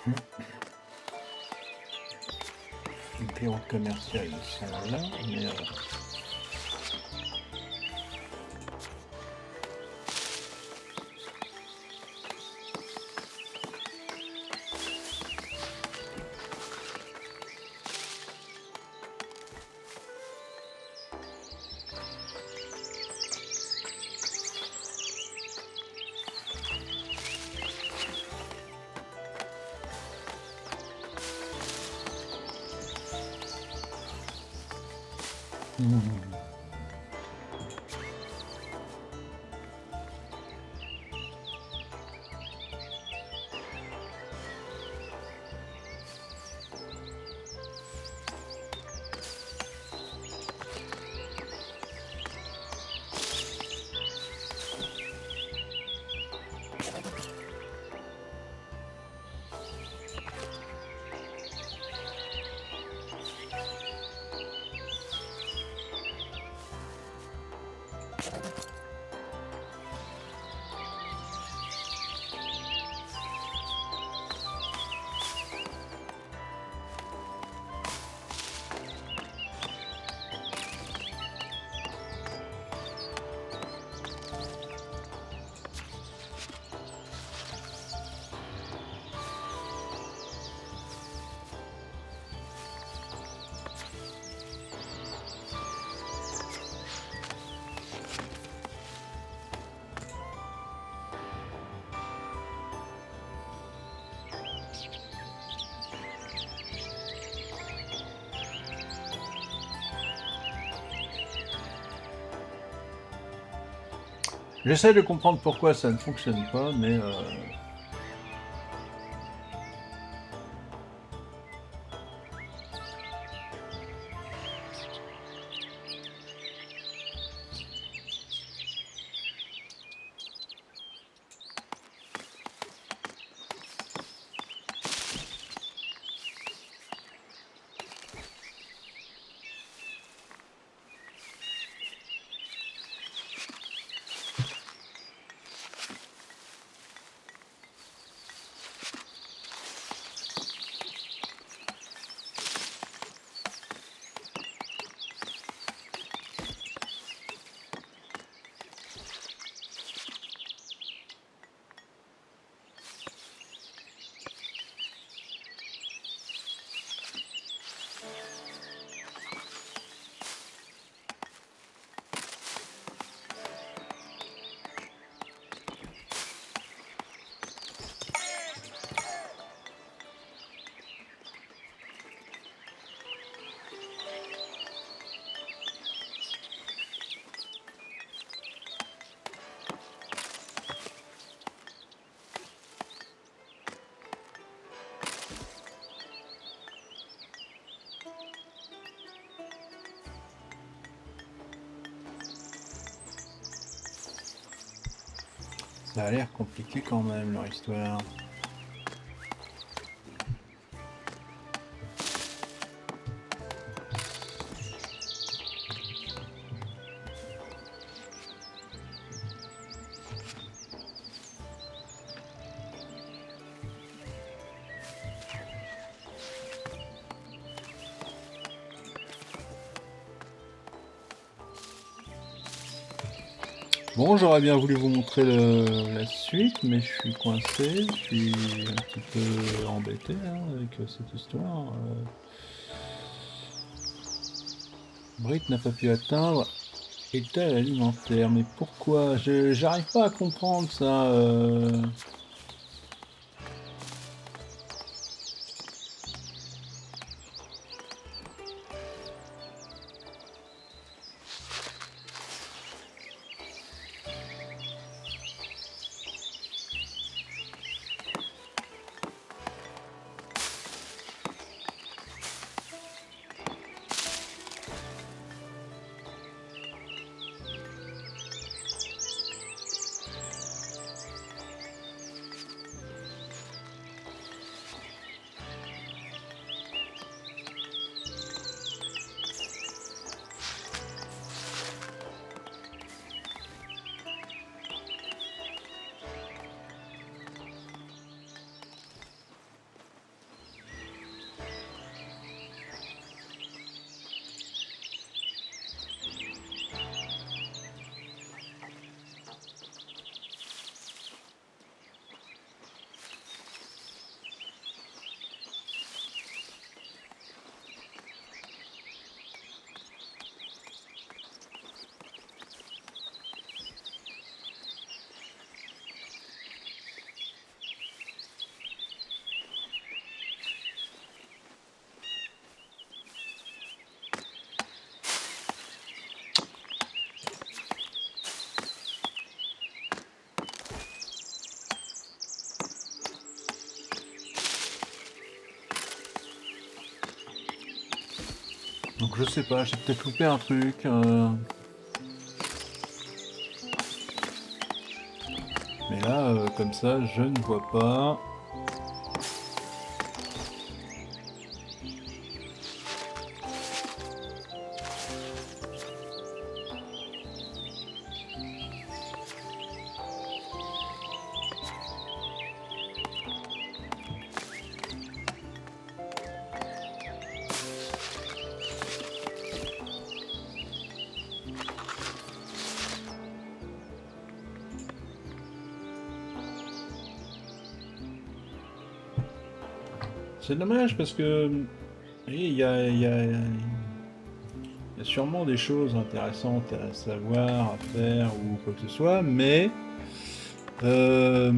Les période commerciale, ils sont là, mais j'essaie de comprendre pourquoi ça ne fonctionne pas, mais ça a l'air compliqué quand même leur histoire. Bon, j'aurais bien voulu vous montrer la suite, mais je suis coincé, je suis un petit peu embêté hein, avec cette histoire. Brit n'a pas pu atteindre étal alimentaire, mais pourquoi? J'arrive pas à comprendre ça. Donc je sais pas, j'ai peut-être loupé un truc. Mais là, comme ça, je ne vois pas. C'est dommage parce que il y a sûrement des choses intéressantes à savoir, à faire ou quoi que ce soit, mais euh,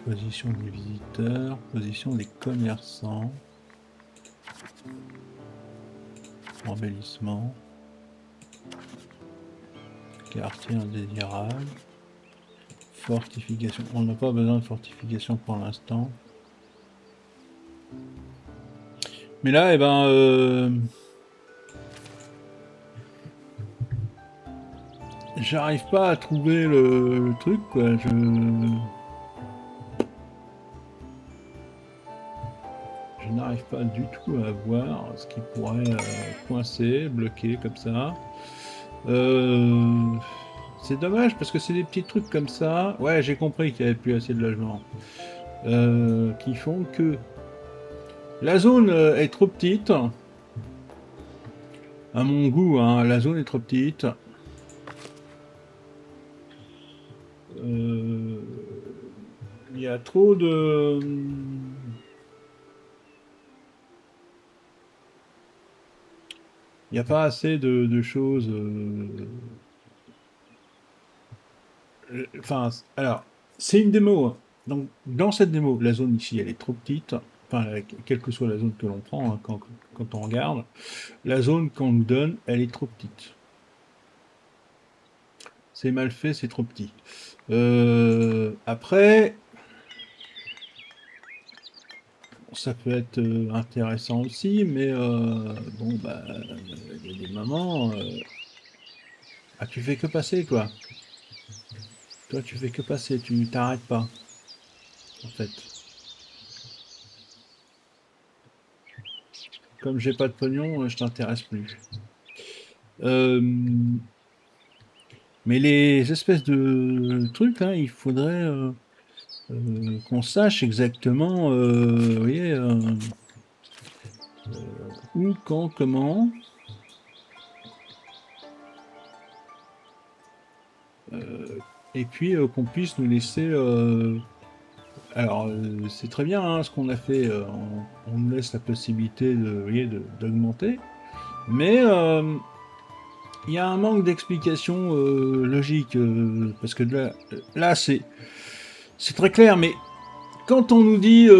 position des visiteurs, position des commerçants, embellissement, quartier indésirable, fortification. On n'a pas besoin de fortification pour l'instant. Mais là, eh ben, j'arrive pas à trouver le truc, quoi. Je n'arrive pas du tout à voir ce qui pourrait coincer, bloquer comme ça. C'est dommage parce que c'est des petits trucs comme ça. Ouais, j'ai compris qu'il n'y avait plus assez de logements. Qui font que la zone est trop petite. À mon goût, hein, la zone est trop petite. Il y a trop de... Il n'y a pas assez de choses... Enfin, alors, c'est une démo, hein. Donc, dans cette démo, la zone ici, elle est trop petite. Enfin, quelle que soit la zone que l'on prend, hein, quand on regarde, la zone qu'on nous donne, elle est trop petite. C'est mal fait, c'est trop petit. Après, ça peut être intéressant aussi, mais bon, bah, il y a des moments... ah, tu fais que passer, toi. Toi, tu fais que passer, tu t'arrêtes pas, en fait. Comme j'ai pas de pognon, je t'intéresse plus. Mais les espèces de trucs, là, il faudrait qu'on sache exactement, vous voyez, où, quand, comment. Et puis qu'on puisse nous laisser... alors, c'est très bien hein, ce qu'on a fait, on nous laisse la possibilité de, vous voyez, d'augmenter, mais il y a un manque d'explication logique, parce que là c'est très clair, mais quand on nous dit,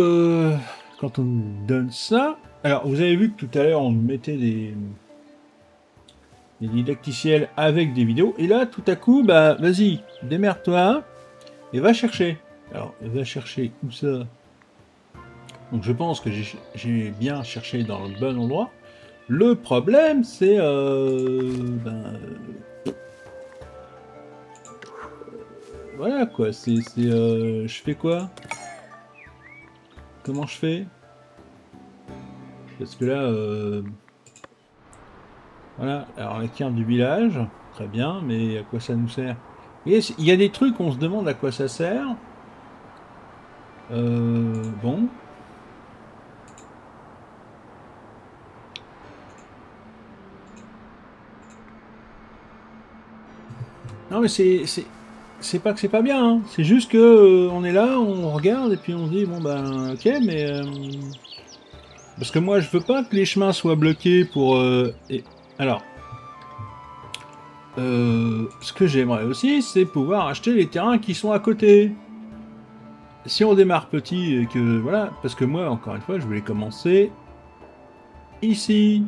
quand on nous donne ça, alors vous avez vu que tout à l'heure on nous mettait des didacticiels avec des vidéos, et là tout à coup, bah vas-y, démerde-toi, et va chercher. Alors, va chercher où ça? Donc je pense que j'ai bien cherché dans le bon endroit. Le problème, c'est... voilà quoi, je fais quoi? Comment je fais? Parce que là... voilà, alors la carte du village, très bien, mais à quoi ça nous sert? Il y a des trucs, on se demande à quoi ça sert. Bon. Non mais c'est pas que c'est pas bien, hein. C'est juste que on est là, on regarde et puis on se dit bon ben ok mais parce que moi je veux pas que les chemins soient bloqués pour alors ce que j'aimerais aussi c'est pouvoir acheter les terrains qui sont à côté. Si on démarre petit et que voilà, parce que moi encore une fois je voulais commencer ici.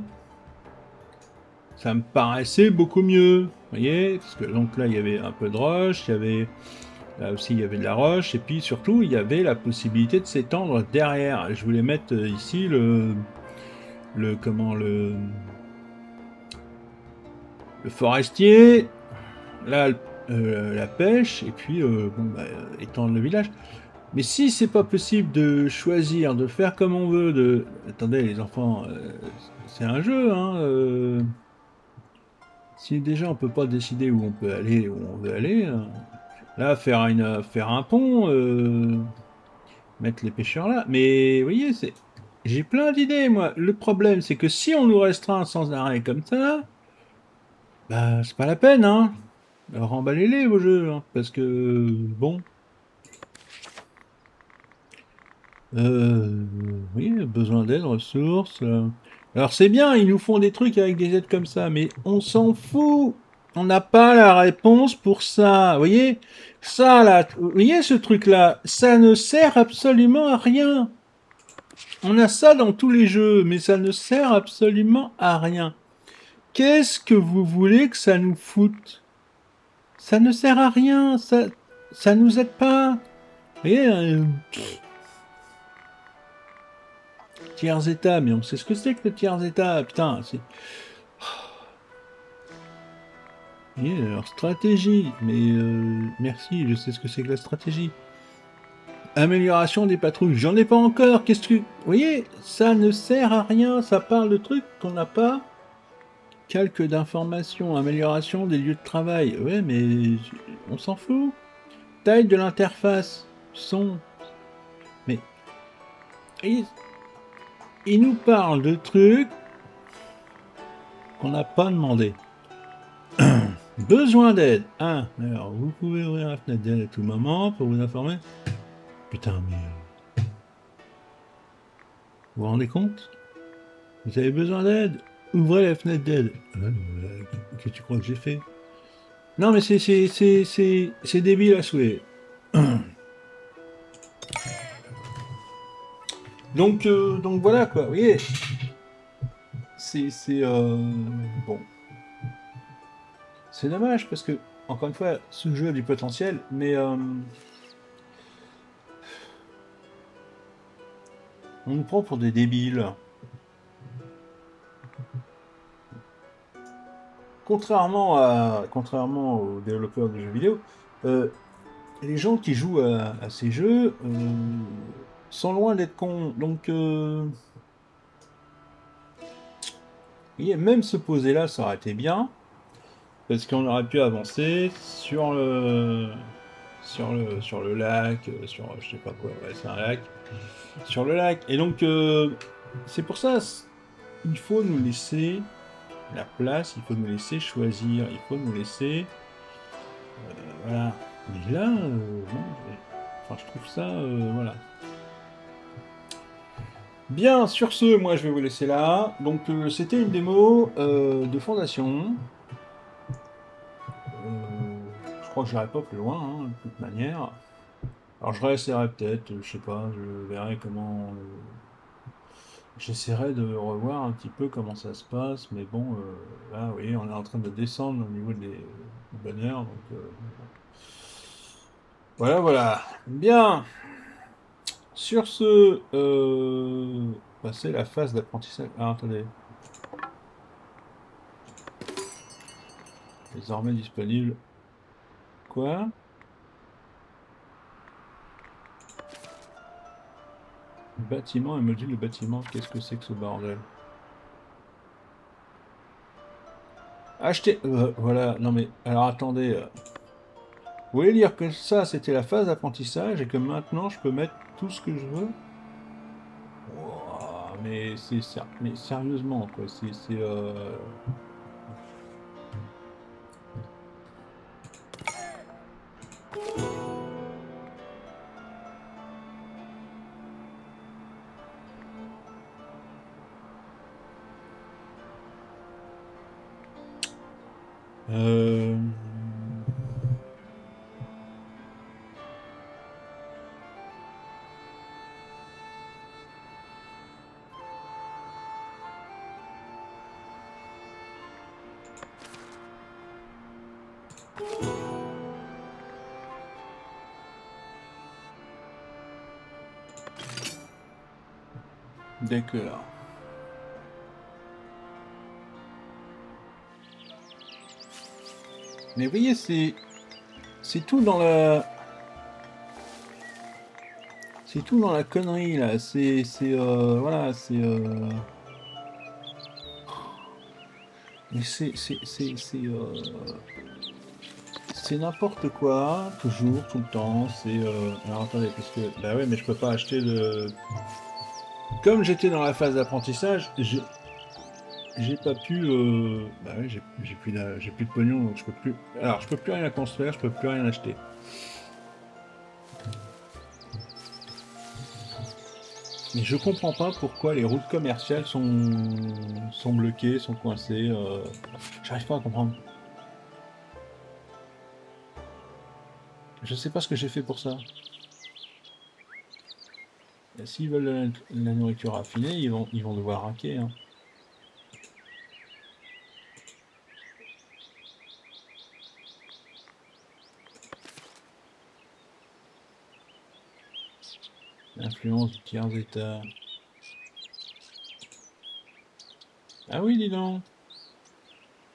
Ça me paraissait beaucoup mieux, vous voyez, parce que donc là il y avait un peu de roche, il y avait Là aussi, il y avait de la roche, et puis surtout, il y avait la possibilité de s'étendre derrière. Je voulais mettre ici le forestier, là, la pêche, et puis, bon, bah, étendre le village. Mais si c'est pas possible de choisir, de faire comme on veut, Attendez, les enfants, c'est un jeu, hein. Si déjà on peut pas décider où on peut aller, où on veut aller, là, faire un pont, mettre les pêcheurs là. Mais vous voyez, j'ai plein d'idées, moi. Le problème, c'est que si on nous restreint sans arrêt comme ça, bah, c'est pas la peine, hein. Alors emballez-les, vos jeux, hein, parce que, bon, oui, besoin d'aide, ressources. Alors c'est bien, ils nous font des trucs avec des aides comme ça, mais on s'en fout. On n'a pas la réponse pour ça. Vous voyez, ça là, vous voyez ce truc-là, ça ne sert absolument à rien. On a ça dans tous les jeux, mais ça ne sert absolument à rien. Qu'est-ce que vous voulez que ça nous foute? Ça ne sert à rien, ça nous aide pas. Vous voyez, tiers état, mais on sait ce que c'est que le tiers état, putain, c'est... Vous voyez, alors stratégie, mais merci, je sais ce que c'est que la stratégie. Amélioration des patrouilles, j'en ai pas encore, qu'est-ce que... Vous voyez, ça ne sert à rien, ça parle de trucs qu'on n'a pas. Calque d'informations, amélioration des lieux de travail. Ouais, mais on s'en fout. Taille de l'interface, son. Mais il nous parle de trucs qu'on n'a pas demandé. Besoin d'aide. Alors, vous pouvez ouvrir la fenêtre d'aide à tout moment pour vous informer. Putain, mais... vous vous rendez compte? Vous avez besoin d'aide? Ouvrez la fenêtre d'aide. Qu'est-ce que tu crois que j'ai fait? Non, mais c'est débile à souhait. Donc voilà quoi, vous voyez. Bon. C'est dommage parce que, encore une fois, ce jeu a du potentiel, mais on nous prend pour des débiles. Contrairement aux développeurs de jeux vidéo, les gens qui jouent à ces jeux sont loin d'être cons. Donc, même se poser là, ça aurait été bien, parce qu'on aurait pu avancer sur le lac, sur je sais pas quoi, ouais, c'est un lac, sur le lac. Et donc, c'est pour ça, il faut nous laisser la place, il faut nous laisser choisir, il faut nous laisser... voilà. Mais là, non, enfin, je trouve ça... voilà. Bien, sur ce, moi je vais vous laisser là. Donc, c'était une démo de Fondation. Je crois que j'irai pas plus loin, hein, de toute manière. Alors, je réessayerai peut-être, je sais pas, je verrai comment... j'essaierai de revoir un petit peu comment ça se passe, mais bon, là, oui, on est en train de descendre au niveau des bonheurs, donc voilà, voilà. Bien. Sur ce, passer la phase d'apprentissage. Ah, attendez. Désormais disponible. Quoi? Bâtiment et module de bâtiment. Qu'est-ce que c'est que ce bordel? Acheter. Voilà. Non mais alors attendez. Vous voulez dire que ça c'était la phase d'apprentissage et que maintenant je peux mettre tout ce que je veux? Ouah, mais mais sérieusement quoi. Euh, D'accord. Mais vous voyez, c'est tout dans la... C'est tout dans la connerie, là. Voilà, mais c'est n'importe quoi, toujours, tout le temps. Alors attendez, parce que... Bah ouais, mais je peux pas acheter de... Comme j'étais dans la phase d'apprentissage, j'ai pas pu... Bah ouais, j'ai plus de pognon, donc je peux plus... Alors, je peux plus rien construire, je peux plus rien acheter. Mais je comprends pas pourquoi les routes commerciales sont bloquées, sont coincées. J'arrive pas à comprendre. Je sais pas ce que j'ai fait pour ça. Et s'ils veulent la nourriture raffinée, ils vont devoir raquer. Hein. L'influence du tiers état. Ah oui, dis donc.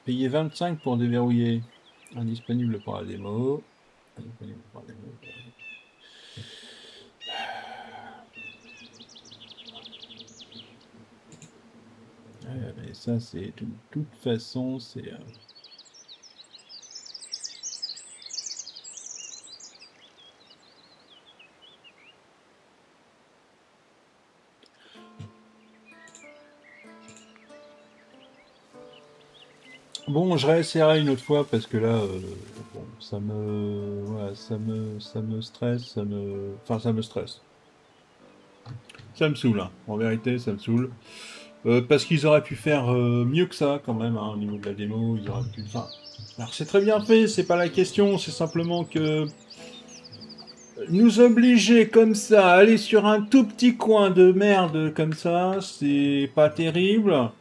Payer 25 pour déverrouiller. Indisponible pour la démo. Indisponible pour la démo. Ouais, mais ça, c'est de toute façon, c'est... Bon, je réessayerai une autre fois parce que là, bon, voilà, ça me stresse, enfin, ça me stresse. Ça me saoule, hein. En vérité, ça me saoule. Parce qu'ils auraient pu faire mieux que ça quand même, hein, au niveau de la démo, ils auraient pu. Enfin, alors c'est très bien fait, c'est pas la question, c'est simplement que nous obliger comme ça à aller sur un tout petit coin de merde comme ça, c'est pas terrible.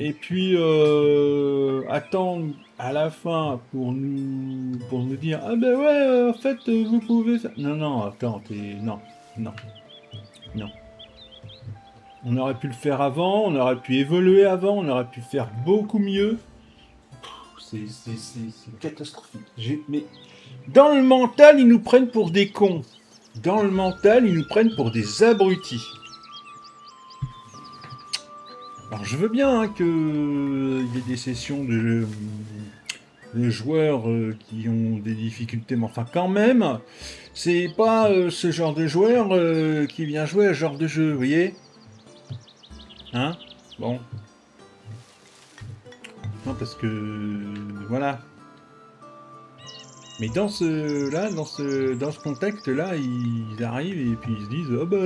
Et puis attendre à la fin pour nous dire ah ben ouais en fait vous pouvez faire... Non non attends non non non. On aurait pu le faire avant, on aurait pu évoluer avant, on aurait pu faire beaucoup mieux. C'est catastrophique. Mais dans le mental ils nous prennent pour des cons. Dans le mental ils nous prennent pour des abrutis. Alors je veux bien hein, qu'il y ait des sessions de joueurs qui ont des difficultés, mais enfin quand même, c'est pas ce genre de joueur qui vient jouer à ce genre de jeu, vous voyez? Hein? Bon. Non, parce que... Voilà. Mais dans ce contexte-là, ils arrivent et puis ils se disent « Oh bah,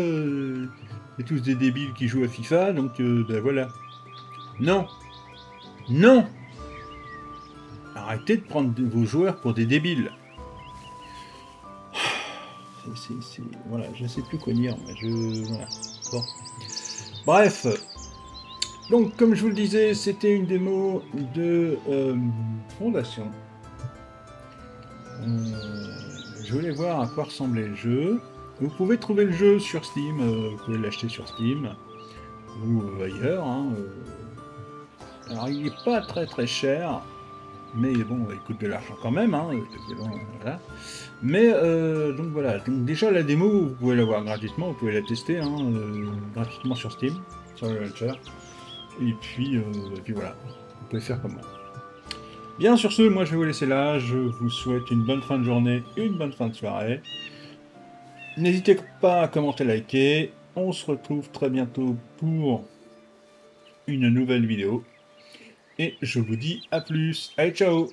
c'est tous des débiles qui jouent à FIFA, donc ben voilà. » Non! Non! Arrêtez de prendre vos joueurs pour des débiles. Voilà, je sais plus quoi dire, mais voilà. Bon. Bref. Donc, comme je vous le disais, c'était une démo de Fondation. Je voulais voir à quoi ressemblait le jeu. Vous pouvez trouver le jeu sur Steam, vous pouvez l'acheter sur Steam, ou ailleurs. Hein, Alors, il n'est pas très très cher, mais bon, il coûte de l'argent quand même. Hein, bon, voilà. Mais donc voilà, donc déjà la démo, vous pouvez l'avoir gratuitement, vous pouvez la tester hein, gratuitement sur Steam, sur le launcher. Et puis voilà, vous pouvez faire comme moi. Bien sur ce, moi je vais vous laisser là, je vous souhaite une bonne fin de journée, une bonne fin de soirée. N'hésitez pas à commenter, liker, on se retrouve très bientôt pour une nouvelle vidéo. Et je vous dis à plus, allez ciao!